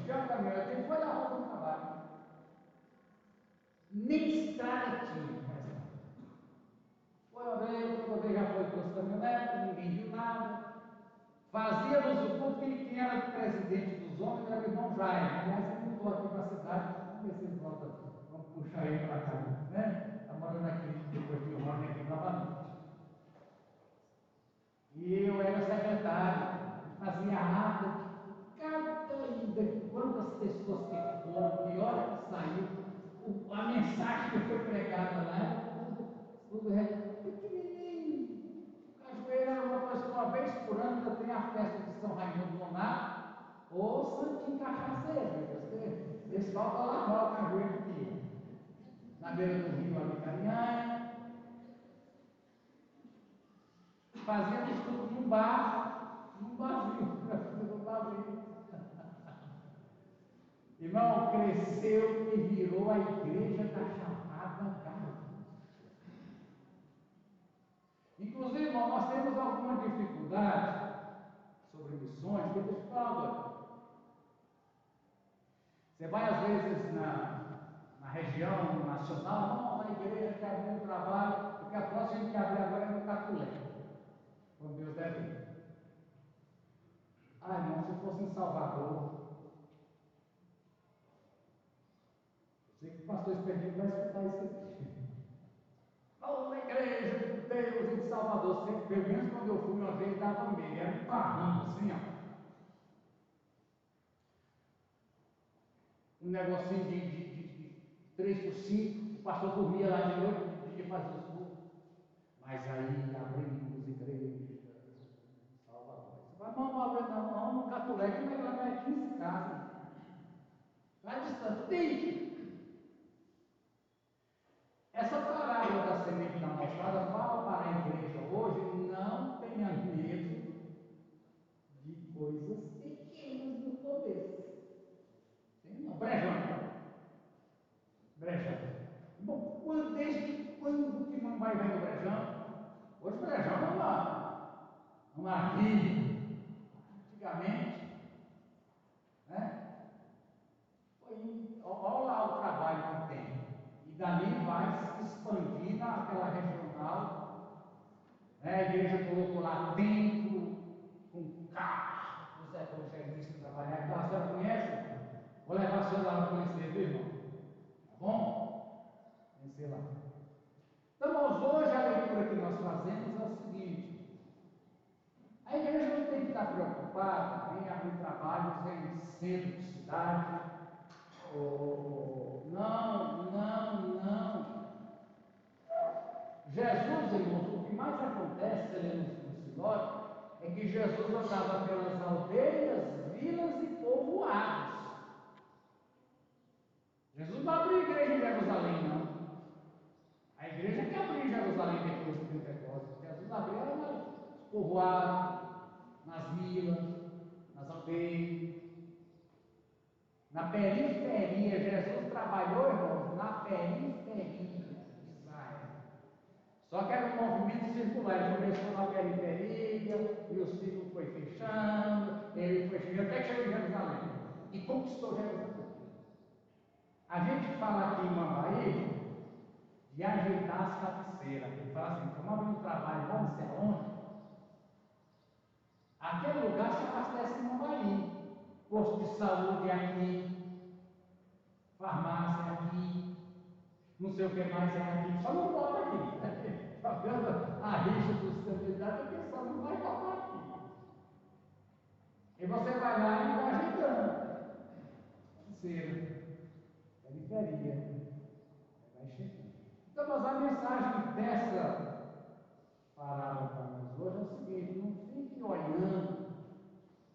Encheu a caminhonete e foi lá fazer um trabalho. Nem estrada tinha. Foi uma vez, outra vez já foi duas caminhonetes, ninguém viu nada. Fazíamos o culto, quem era o presidente dos homens era o irmão Jair. Aliás, ele mudou aqui para a cidade, vamos ver se ele volta, vamos puxar ele para cá, né? Está morando aqui, depois de Rony, aqui novamente. E eu era secretário, fazia ata de cada ida, quantas pessoas que foram, que hora que saiu, a mensagem que foi pregada lá era tudo pequenininho. Cajueiro era uma coisa que uma vez por ano ainda tem a festa de São Raimundo Nonato, ou Santinho Cachaceiro, eles faltam lavar o cajueiro aqui, na beira do rio ali, Carinhanha. Fazíamos tudo num barzinho, num barzinho. Irmão, cresceu e virou a igreja da Chapada Gaúcha. Inclusive, irmão, nós temos alguma dificuldade sobre missões, que deixa eu falar agora. Você vai às vezes na região nacional, irmão, a igreja que abriu um trabalho, porque a próxima que abrir agora é no Catulé, com Deus deve. Ah, irmão, se fosse em Salvador, eu sei que o pastor Espertinho vai escutar isso aqui. Na igreja de Deus em Salvador, sempre, pelo menos quando eu fui uma vez, dava medo, era um barranco assim, ó. Um negocinho de 3x5, o pastor dormia lá de noite, podia fazer os cultos. Mas aí abrimos igrejas em Salvador. Você vai, não abrir não, no Catulé, como é que lá vai 15 casas? Vai distante. Essa parábola da semente da mostarda fala para a igreja hoje: não tenha medo de coisas pequenas no começo. Brejão. Bom, desde quando que não vai vendo brejão? Hoje brejão é uma maravilha. Antigamente, né? Olha lá o trabalho que tem. E dali vai se expandir naquela regional. Né? A igreja colocou lá templo, com carro, lá conhecer, viu, irmão? Tá bom? Conhecer lá. Então, irmãos, hoje a leitura que nós fazemos é o seguinte: a igreja não tem que estar preocupada em abrir trabalhos em centro de cidade. Não. Jesus, irmãos, o que mais acontece, você lê no sinótico, é que Jesus andava pelas aldeias, vilas e povoados. Jesus não abriu igreja em Jerusalém, não. A igreja que abriu em Jerusalém depois do Pentecostes. Jesus abriu nos povoados, nas vilas, nas aldeias, na periferia. Jesus trabalhou, irmãos, na periferia de Israel. Só que era um movimento circular. Ele começou na periferia e o ciclo foi fechando. Ele foi chegando até que chegou em Jerusalém e conquistou Jerusalém. A gente fala aqui em Mambaí de ajeitar as cabeceiras. Ele fala assim: vamos abrir um trabalho, vamos ser aonde? Aquele lugar se abastece em Mambaí. Posto de saúde é aqui, farmácia é aqui, não sei o que mais é aqui, só não bota aqui. Está vendo a rixa dos sustentabilidade? Porque só não vai botar aqui. E você vai lá e vai ajeitando. Cabeceira, periferia, vai chegando. Então, mas a mensagem dessa parábola para nós hoje é o seguinte: não fique olhando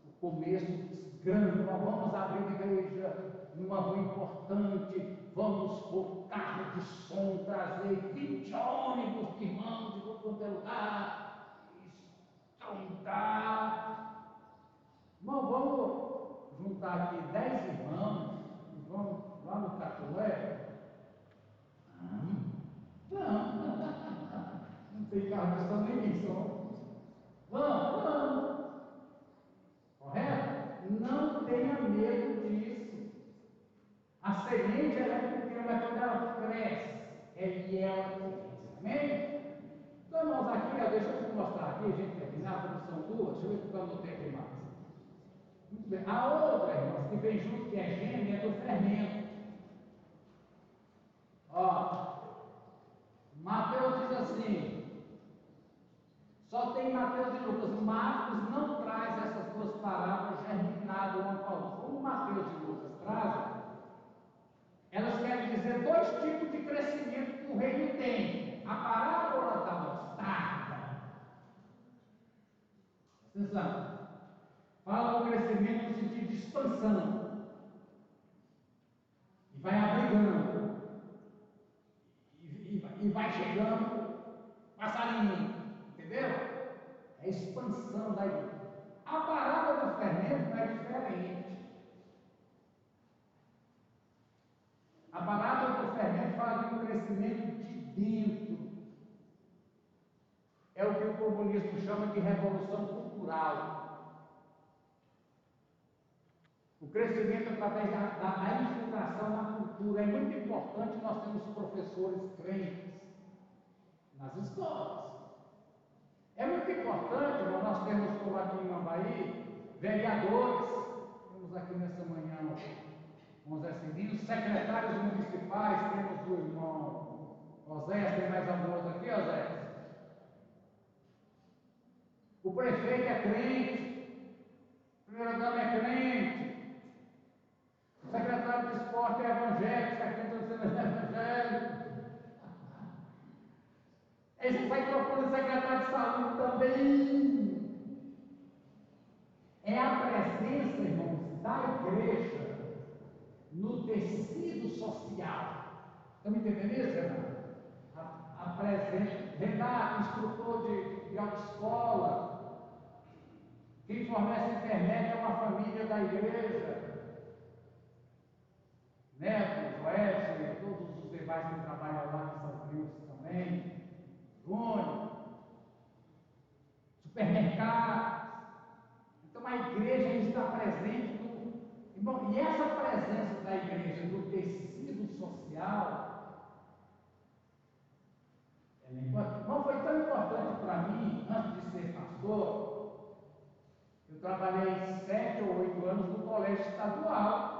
o começo grande, nós vamos abrir igreja numa rua importante, vamos pôr carro de som, trazer 20 ônibus de irmãos de todo lugar, estrondar. Nós vamos juntar aqui 10 irmãos e vamos lá no Catué. Não tem carro de som nem som. Vamos. Correto? Não tenha medo disso. A semente ela é pequena, mas quando ela cresce, ela cresce. Amém? Então, irmãos, aqui, deixa eu te mostrar aqui, a gente terminar, como são duas, deixa eu ver se eu não tenho mais. Muito bem. A outra, irmãos, que vem junto, que é gêmea, é do fermento. Ó, Mateus diz assim, só tem Mateus e Lucas. Marcos não traz essas duas parábolas germinadas uma com a outra. Como Mateus e Lucas trazem, elas querem dizer dois tipos de crescimento que o reino tem. A parábola da mostarda, atenção, fala do crescimento no sentido de expansão, e vai abrigando, e vai chegando passarinho, entendeu? É a expansão da igreja. A parábola do fermento não é diferente. A parábola do fermento fala de um crescimento de dentro. É o que o comunismo chama de revolução cultural. O crescimento através da infiltração na cultura. É muito importante nós termos professores crentes nas escolas. É muito importante nós termos, como aqui em Mambaí, vereadores. Temos aqui nessa manhã o Zé Cirino, secretários municipais, temos o irmão Oséias, tem mais algum outro aqui, Oséias? O prefeito é crente, a primeira-dama é crente, o secretário de esporte é evangélico, secretário de esporte é evangélico. Aí você vai procurando o secretário de saúde também. É a presença, irmãos, da igreja no tecido social. Estão me entendendo isso, Renato? A presença. Renato, instrutor de autoescola. Quem fornece internet é uma família da igreja. Neto, Joécio, todos os demais que trabalham lá, que são primos também. Júnior. Supermercados. Então a igreja está presente no. Irmão, e essa presença da igreja no tecido social, ela é importante. Não foi tão importante para mim, antes de ser pastor, eu trabalhei 7 ou 8 anos no colégio estadual.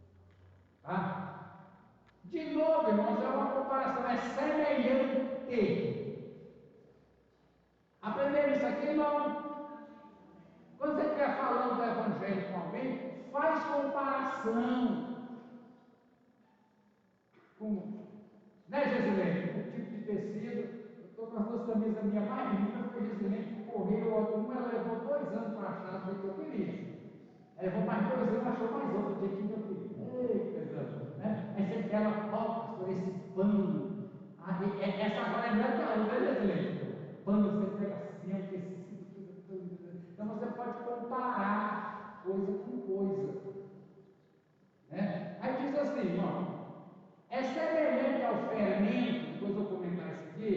novo, irmãos, é uma comparação, é semelhante. Aprendemos isso aqui, irmão? Quando você estiver falando do Evangelho com alguém, faz comparação com, né, Gesilene? O tipo de tecido. Eu estou com as duas camisas minha mais linda, foi Gesilene que correu, uma ela levou 2 anos para achar do que eu queria. Ela levou mais 2 anos, achou mais outra do que eu queria. Ei, coisa, né? Aí você pega, ó, pastor, esse pano. Essa agora é melhor que a outra, né, Gesilene? Pano você pega assim, o tecido. Então você pode comparar coisa com coisa. Né? Aí diz assim, irmão, é semelhante ao fermento, depois eu vou comentar isso aqui,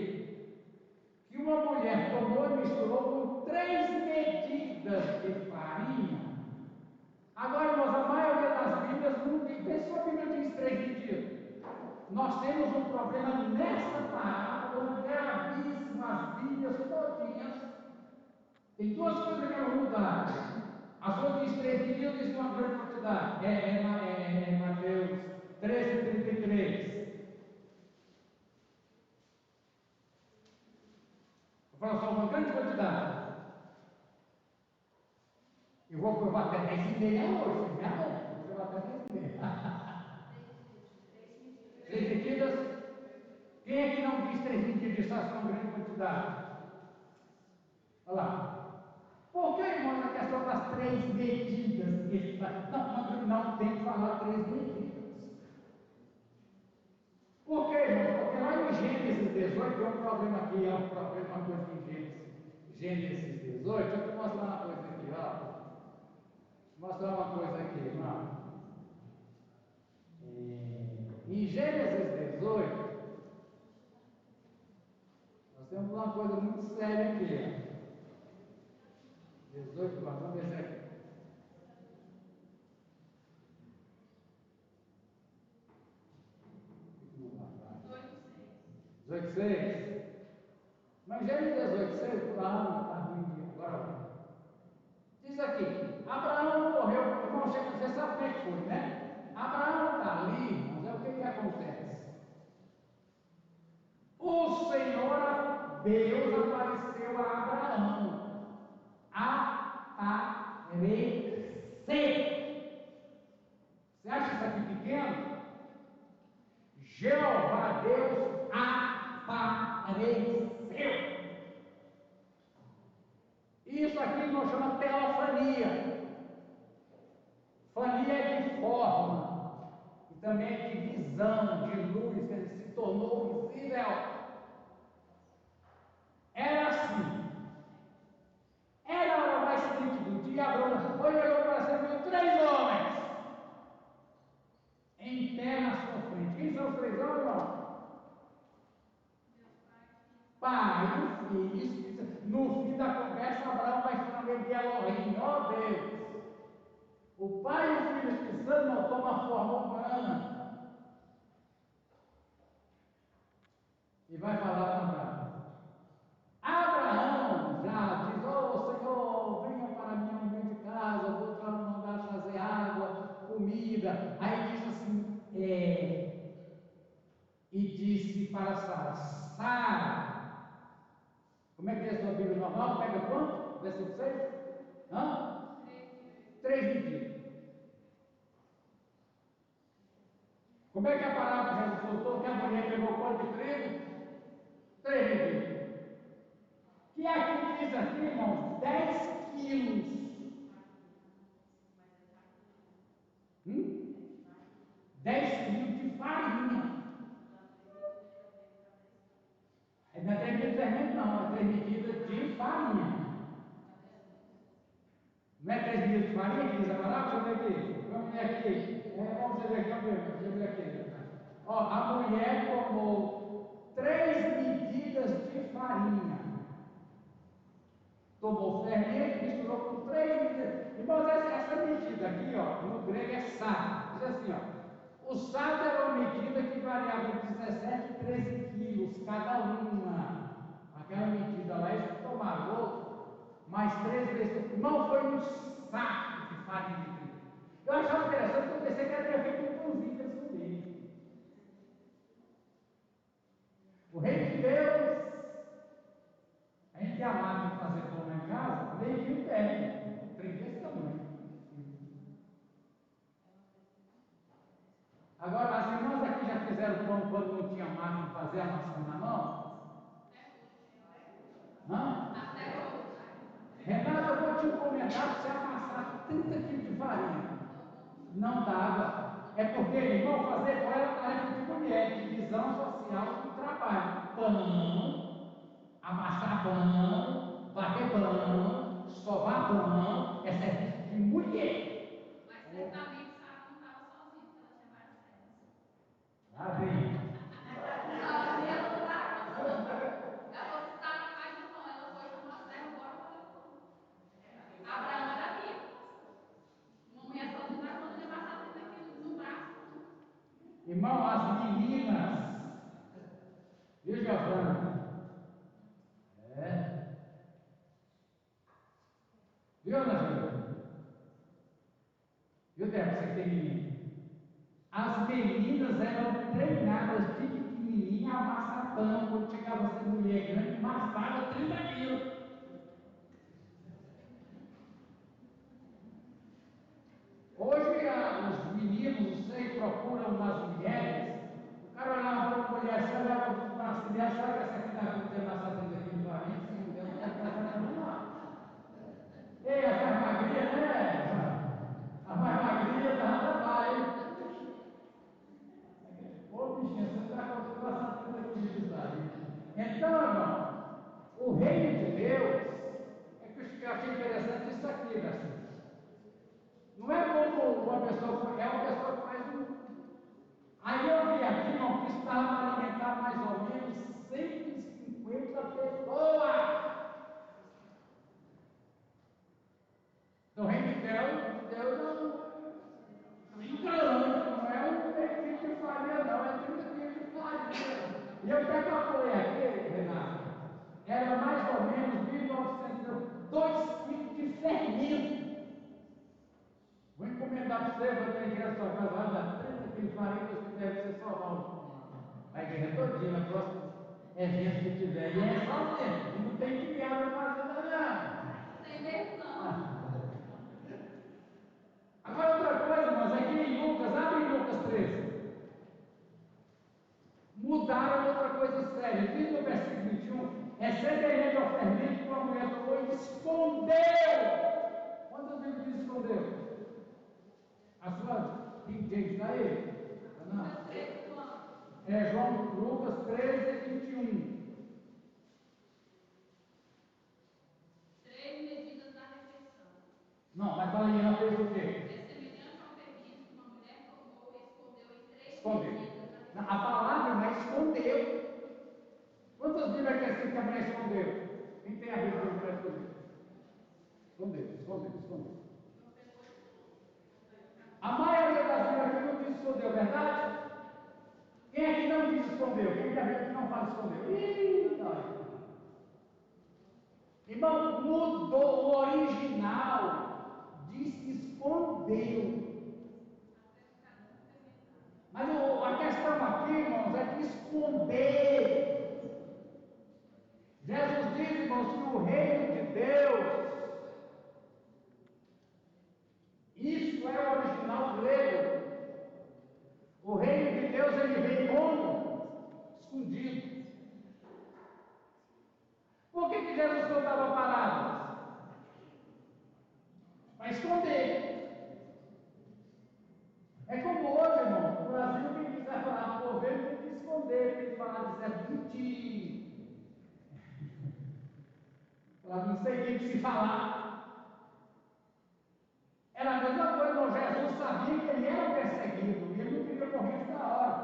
que uma mulher tomou e misturou com 3 medidas de farinha. Agora, irmãos, a maioria das Bíblias não diz, vê se a Bíblia diz 3 medidas. Nós temos um problema nessa parábola gravíssimo, as Bíblias todinhas. Tem 2 coisas que vão mudar. As outras diz 3 medidas, diz uma grande quantidade. É Mateus 13:33. Eu falo só uma grande quantidade. Eu vou provar até 10,5 hoje, você já é? Vou provar até 10,5. 3 medidas. Quem é que não diz 3 medidas de estação uma grande quantidade? Olha lá. Por que, irmãos, a questão das 3 medidas? Não tem que falar 3 medidas. Por que, irmãos? Porque lá em Gênesis 18 tem um problema aqui, é um problema, uma coisa em Gênesis 18. Deixa eu te mostrar uma coisa aqui, ó. Vou mostrar uma coisa aqui, irmão. Em Gênesis 18, nós temos uma coisa muito séria aqui. 18, vamos ver se aqui. 18:6. Mas Gênesis 18:6, Abraão está ruim agora. Diz aqui, Abraão morreu, irmão, você sabe como é que foi, né? Abraão está ali, mas o que acontece? O Senhor, Deus, apareceu a Abraão. Apareceu. Você acha isso aqui pequeno? Jeová Deus apareceu. Isso aqui nós chamamos de teofania. Fania é de forma, e também é de visão, de luz, ele se tornou visível. Era assim. Era a hora mais quente do dia, Abraão olhou para cima e viu 3 homens em pé na sua frente. Quem são os 3 homens, irmão? Pai, o filho. No fim da conversa, Abraão vai finalmente de Elohim, ó Deus. O Pai e o Filho e o Espírito Santo não tomam forma humana. E vai falar com Abraão. Abraão já diz, Senhor, venha para mim dentro de casa, eu vou mandar trazer água, comida. Aí diz assim, e disse para Sara, Sara, como é que é a sua Bíblia normal? Pega quanto? Versículo 6? 3 medidas. Como é que a palavra Jesus soltou que a mulher pegou quanto de trigo? 3 medidas. Que aqui diz aqui, irmãos, 10 quilos. 10 quilos de farinha. Não é 3 medidas de fermento, não, é 3 medidas de farinha. Não é 3 medidas de farinha que diz a palavra? Deixa eu ver aqui. Vamos ver aqui. Vamos ver aqui, deixa eu ver aqui. Ó, a mulher tomou 3 medidas de farinha. Tomou fermento, misturou com 3 medidas. Irmãos, essa medida aqui, ó, no grego é sá. Diz assim, ó. O sá era uma medida que variava de 17 e 13 quilos cada uma. Aquela medida lá, eles tomaram outro, mais 3 vezes. Não foi um saco de farinha de trigo. Eu achava interessante, porque eu pensei que era feito um pãozinho que eles comiam. Agora, as irmãs aqui já fizeram pão quando não tinha máquina de fazer a massa na mão? Hã? Até hoje. Renata, eu vou te encomendar para você amassar 30 quilos de farinha. Não dava. É porque, irmão, fazer pão era tarefa de mulher, divisão social do trabalho. Pão, amassar pão, bater pão, sovar pão, é serviço de mulher. Mas certamente Sara não estava sozinha, porque ela tinha várias servas. Lá vem. Sozinha não estava. Ela falou, Sara faz o pão. Ela foi, chamou a serva, bora fazer o pão. Abraão era rico, pastor. Uma mulher sozinha dá conta de amassar 30 quilos no braço, não. Irmão, as meninas. Viu, Giovana? É. Viu, Ana Júlia? Viu, Débora, você que tem menino? As meninas eram treinadas de pequenininha a amassar pão. Quando chegava a ser mulher grande, amassava 30 quilos. Hoje, os meninos, não sei, procuram nas mulheres. O cara olhava para uma mulher assim, olhava para o braço dela, será que essa aqui está acontecendo amassar 30 quilos de farinha? Sim, Deus não quer casar com ela. Ei, as mais magrinhas, né? As mais magrinhas dá trabalho, hein? Ô, bichinha, você está conseguindo passar 30 quilos de farinha. Então, irmão, o reino de Deus, é que eu achei interessante isso aqui, né? Não é como uma pessoa, é uma pessoa que faz um. Aí eu vi aqui, irmão, que isso estava para alimentar mais ou menos 150 pessoas. No reino de Deus é um grande, não é um tipo de farinha, não, é 30 quilos de farinha. E eu até calculei aqui, Renato, era mais ou menos 1.900, 2 quilos de fermento. Vou encomendar para você, para ter aqui na sua casa, vai dar 30 quilos de farinha, se quiser você salvar a igreja todinha, na próxima evento que tiver. E é só tempo, e não tem criado para ajudar, não. Tem mesmo, não. Agora outra coisa, irmãos, aqui em Lucas, abre em Lucas 13. Mudaram outra coisa séria. Diz no versículo 21, é semelhante ao fermento que uma mulher tomou e escondeu. Quantas vezes diz escondeu? A sua King James está aí? Lucas 13, João. É Lucas 13, 21. 3 medidas da refeição. Não, mas fala aí, ela fez o quê? É semelhante ao fermento que uma mulher tomou e escondeu em 3 Escondeu. medidas da refeição. A palavra não é escondeu. Quantas Bíblias quer dizer que a mulher escondeu? Quem tem a Bíblia que a mulher escondeu? Escondeu. A maioria das Bíblias aqui não diz escondeu, verdade? Quem aqui não diz escondeu? Quem tem a Bíblia que não fala escondeu? Irmão, mudou o original, disse escondeu. Mas a questão aqui, irmãos, é que esconder. Jesus diz, irmãos, que o reino de Deus, isso é o original grego. O reino de Deus, ele vem como? Escondido. Por que Jesus contava parábolas? Para esconder. É como hoje, irmão, no Brasil, quem quiser falar do governo tem que esconder, tem que falar de Zé Bonitinho. Não sei o que se falar. Era a mesma coisa, irmão. Jesus sabia que ele era perseguido e ele não queria morrer nessa hora.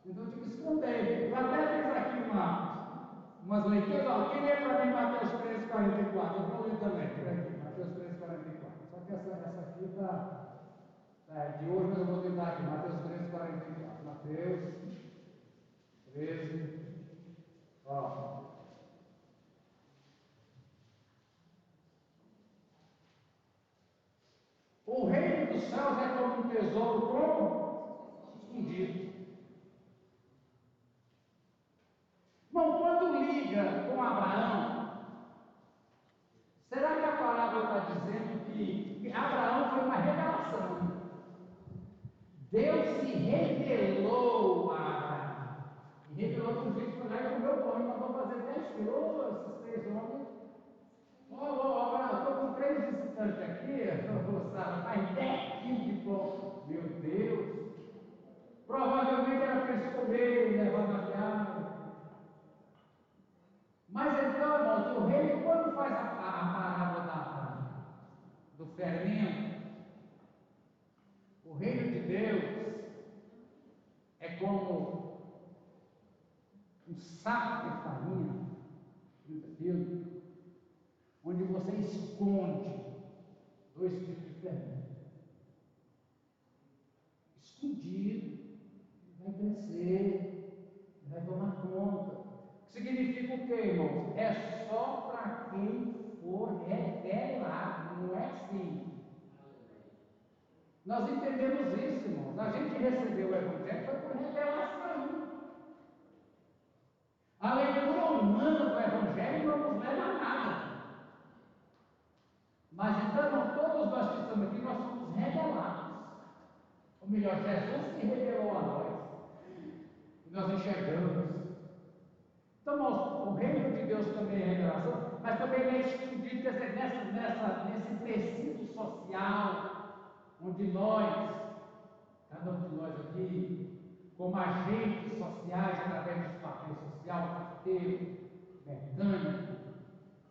Então tinha que esconder. Eu até fiz aqui umas leituras. Ó, quem lê para mim Mateus 13, 44? Eu vou ler também, por aqui, Mateus 13, 44. Só que essa aqui está de hoje, mas eu vou tentar aqui, Mateus 13, 44. Mateus 13, ó. O reino dos céus é como um tesouro como? Escondido. Irmão, quando liga com Abraão, será que a palavra está dizendo que Abraão foi uma revelação? Deus se tirou esses 3 homens. Eu estou com 3 visitantes aqui, Sara, faz 10 quilos de pão. Meu Deus! Provavelmente era para eles comerem, levar na viagem. Mas então, irmãos, o rei, quando faz a parábola do fermento, o reino de Deus é como um saco de farinha, onde você esconde 2 tipos de fermento. Escondido, vai crescer, vai tomar conta. Significa o quê, irmãos? É só para quem for revelado, não é assim. Nós entendemos isso, irmãos. A gente recebeu o Evangelho foi por revelação. A leitura humana do Evangelho não nos leva a nada. Mas então, irmãos, todos nós que estamos aqui, nós somos revelados. Ou melhor, Jesus se revelou a nós. E nós enxergamos. Então, irmãos, o reino de Deus também é revelação, mas também ele é escondido, quer dizer, nesse tecido social, onde nós, cada um de nós aqui, como agentes sociais, através dos papéis social, carteiro, mecânico,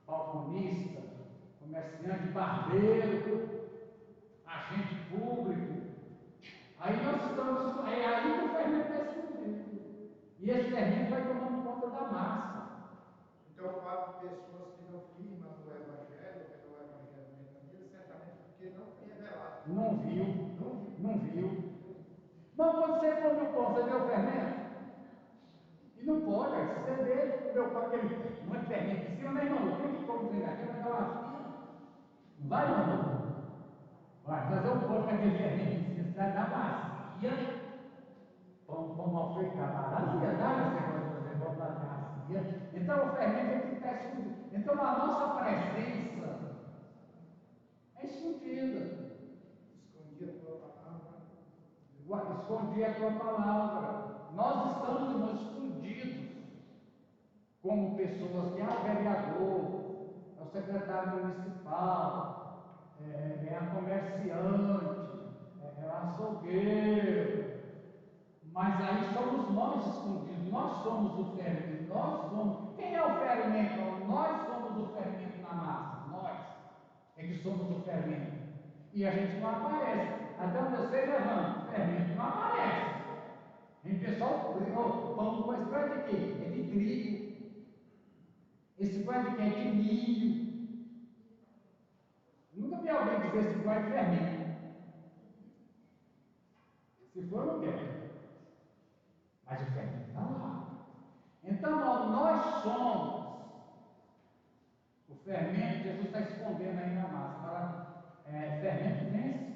balconista, comerciante, barbeiro, agente público, aí nós estamos, é aí que o fermento está escondido. E esse fermento vai tomando conta da massa. Então, o fato de pessoas que não firmam no Evangelho, pelo Evangelho mecanismo, certamente porque não foi revelado. Não viu. Mas quando você come o pão, você vê o fermento? E não pode, se você vê o meu pão, aquele monte de fermento em cima, né, irmão? Quem que come dentro daqui vai dar uma fila? Não vai, irmão? Vai fazer um pão com aquele fermento em cima, você vai dar uma fila. Pão mal feito da baratia, dá? Você pode fazer pão da garcia. Então o fermento é que está escondido. Então a nossa presença é escondida. Escondi a tua palavra. Escondi a tua palavra. Nós estamos, irmãos, escondidos como pessoas que é o vereador, é o secretário municipal, é a comerciante, é o açougueiro. Mas aí somos nós escondidos, nós somos o fermento, nós somos. Quem é o fermento? Nós somos o fermento na massa, nós é que somos o fermento. E a gente não aparece. Até onde eu sei, levando, o fermento não aparece. A gente vê só o pão com esse pão é de quê? É de trigo. Esse pão é de quê? É de milho. Nunca vi alguém dizer esse pão é de fermento. Se for, não quero. Mas o fermento está lá. Então, nós somos o fermento. Jesus está escondendo aí na massa. Agora, fermento vence.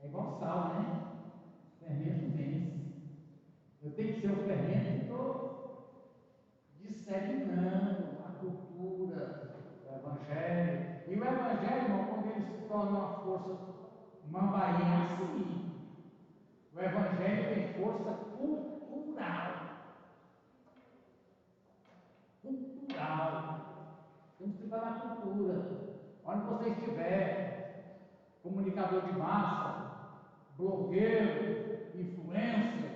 É igual sal, né? Fermento vence. Eu tenho que ser o fermento que estou disseminando a cultura do Evangelho. E o Evangelho, irmão, quando ele se torna uma força mambainha, é assim. O Evangelho tem força cultural. Temos que trabalhar na cultura. Onde você estiver, comunicador de massa, blogueiro, influencer,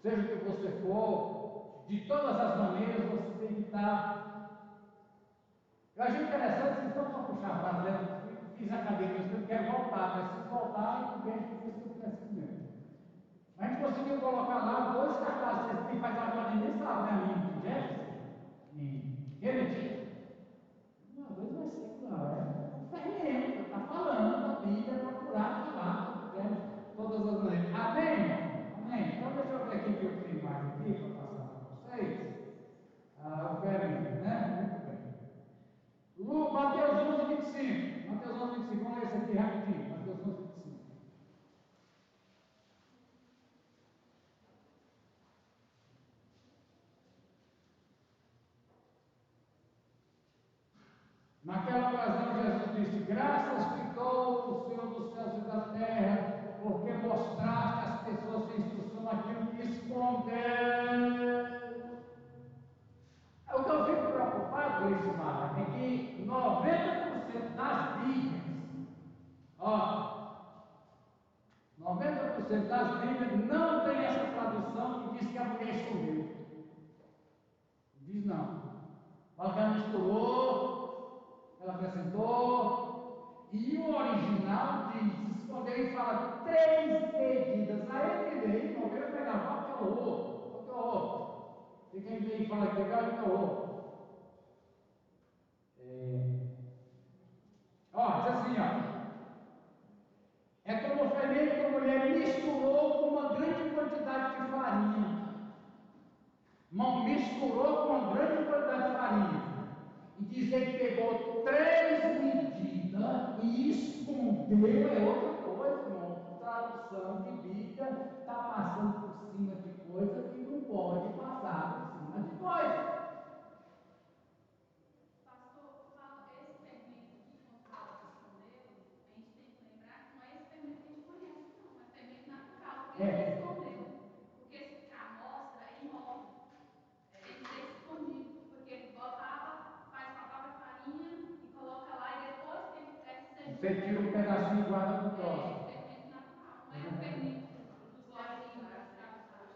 seja o que você for, de todas as maneiras você tem que estar. Eu achei interessante, só para puxar a frase dela, fiz academia, eu quero voltar, mas se voltar, eu vejo que isso eu penso mesmo. A gente conseguiu colocar lá 2 cartazes, quem faz a academia sabe, né? Em Jefferson e Kennedy. Não, 2 versículos, é fermento, está falando, a Bíblia é procurar falar, todas as maneiras. Amém, irmão? Amém. Então deixa eu ver aqui que eu tenho mais aqui para passar para vocês. O fermento, né? Muito bem. Mateus 11, 25. Mateus 11, 25. Vamos ler esse aqui rapidinho. Mateus 11, 25. Naquela ocasião, Jesus disse: graças te dou, Senhor dos céus e da terra, porque mostraste às pessoas sem instrução aquilo que escondeu. O que 90% das Bíblias não tem essa tradução que diz que a mulher escondeu. Diz não. Fala que ela misturou, ela acrescentou, e o original diz, escondeu e fala 3 medidas. Aí ele vem, irmão, eu pegar, olha que horror, olha que horror. E quem vem e fala que olha que horror. Ó, diz assim, ó. É como o fermento que a mulher misturou com uma grande quantidade de farinha. Misturou com uma grande quantidade de farinha. E dizer que pegou 3 medidas e escondeu é outra coisa, irmão. Tradução de Bíblia está passando por cima de coisa que não pode passar por cima de coisa. Pastor, esse fermento aqui, quando fala que escondeu, a gente tem que lembrar que não é esse fermento que a gente conhece, não. É fermento natural. Por que ele escondeu? Porque se ficar à mostra, ele morre. Tem que ser escondido. Porque botava, faz com a própria farinha e coloca lá e depois que ele seduz. Você tira um pedacinho e guarda para o próximo. É fermento natural, não é o fermento dos ossinhos.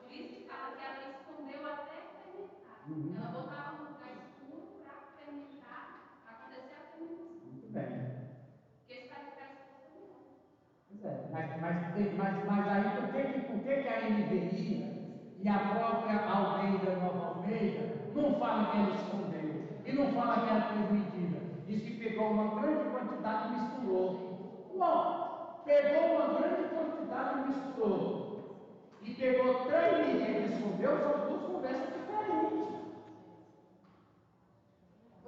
Por isso que fala que ela escondeu até fermentar. Ela botava num lugar escuro para fermentar, para acontecer a fermentação. Muito bem. Porque se vai ficar exposto, ele morre. Pois é, mas aí por que a NVI e a própria Almeida, Nova Almeida, não fala que ela escondeu e não fala que ela fez medida? Diz que pegou uma grande quantidade e misturou. Não, pegou uma grande quantidade e misturou. E pegou 3 medidas e escondeu, são 2 conversas diferentes.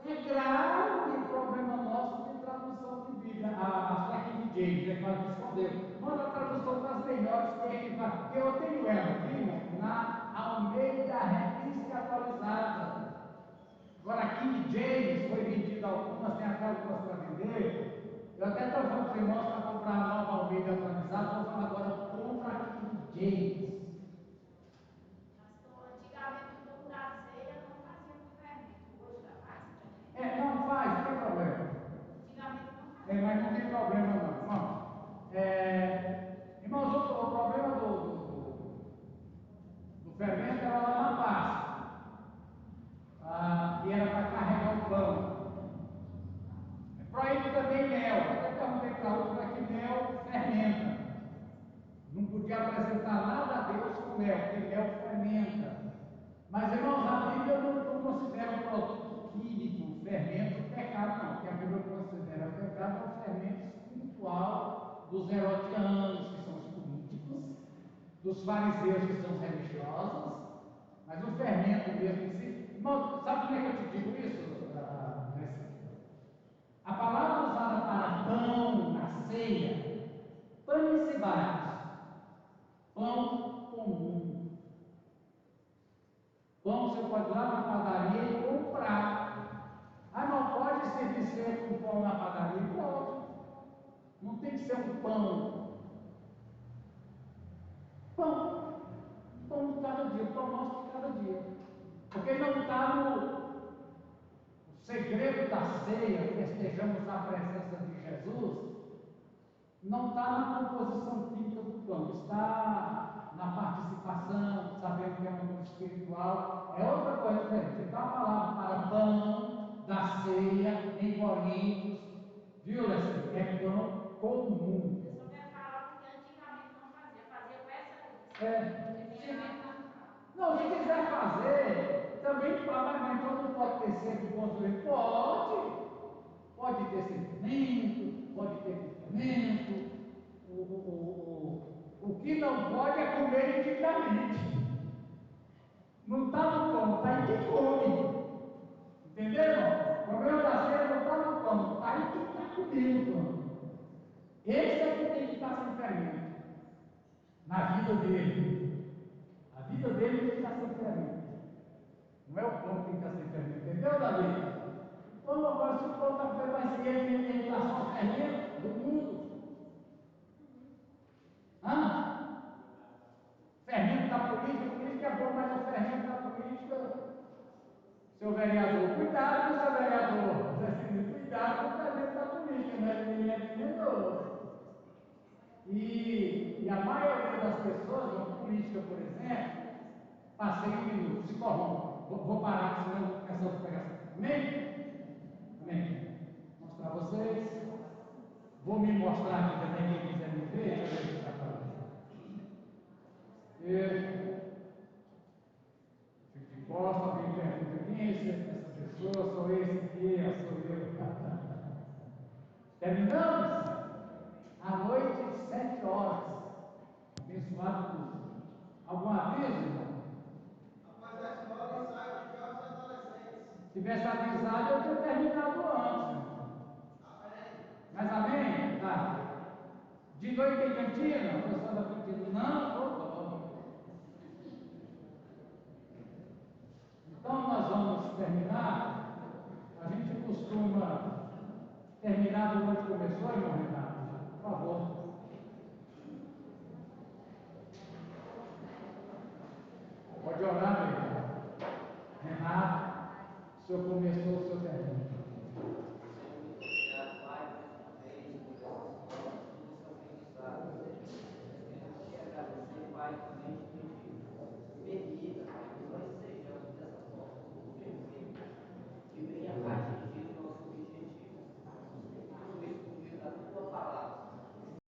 É grave o problema nosso de tradução de Bíblia. A sua King James, é claro que escondeu. Mas a tradução das melhores que é que faz. Porque eu tenho ela aqui, irmão, na Almeida Revista e Atualizada. Agora a King James foi vendida algumas, tem até algumas para vender. Eu até estou falando para os irmãos para comprar a nova Almeida atualizada, estou falando agora, compra a King James. Pastor, antigamente o pão da ceia não fazia com fermento. Hoje já faz com fermento? Não faz, não tem problema. Antigamente não fazia. Mas não tem problema não, irmão. Irmãos, o problema do fermento era lá na Páscoa. E era para carregar o pão. É proibido também mel. Até perguntei para outro que mel fermenta. Não podia apresentar nada a Deus com mel, porque mel fermenta. Mas, irmãos, a Bíblia não considera um produto químico, fermento, pecado, não. O que a Bíblia considera pecado é o fermento espiritual dos herodianos, que são os políticos, dos fariseus, que são os religiosos, mas o fermento mesmo em si. Irmãos, sabe como é que eu te digo isso? A palavra usada para pão na ceia, pane-se vários. Pão comum. Pão você pode ir lá na padaria e comprar. Não pode ser com pão na padaria? Pode. Não tem que ser um pão. Pão de cada dia, pão nosso de cada dia. Porque não está no segredo da ceia, festejamos a presença de Jesus, não está na composição química do pão, está na participação, sabendo que é uma coisa espiritual, é outra coisa diferente. Então a palavra para pão da ceia em Coríntios, viu, Leslie? É pão comum. Eu só quero falar porque antigamente não fazia com essa lista. Fermento natural. Não, se quiser fazer, também fala, mas então não pode ter sempre construído. Pode ter sentimento, pode ter sentimento. O que não pode é comer indigamente. Não está no pão, está em quem come. Entendeu, irmão? O problema da ceia não está no pão, está em quem está comendo o pão. Esse é que tem que estar sem fermento na vida dele. A vida dele tem que estar sem fermento. Não é o pão que tem que estar sem fermento. Entendeu, Davi? O pão, agora, se o pão está com mais ele está só fermento do mundo. Fermento da política é bom, mas o fermento da política, seu vereador, cuidado com o seu vereador, cuidado com o fermento da política, né? Ele é venenoso. E E a maioria das pessoas, na política, por exemplo, passei 1 minuto, se corrompe. Vou parar, senão essa pegação. Amém? Amém. Vou mostrar a vocês. Vou me mostrar aqui também, quem quiser me ver. Deixa eu ver se está falando. Fico de costa, alguém pergunta quem é essa pessoa? Sou esse aqui, sou eu. Terminamos? À noite, 7 horas. Abençoado tudo. Algum aviso, irmão? Após a escola, ensaio de jovens e adolescentes. Se tivesse avisado, eu tinha terminado antes, irmão. Amém. Mas amém? Tá. De noite tem cantina? O pessoal da cantina? Não, vou. Então nós vamos terminar. A gente costuma terminar do onde começou, irmão Renato.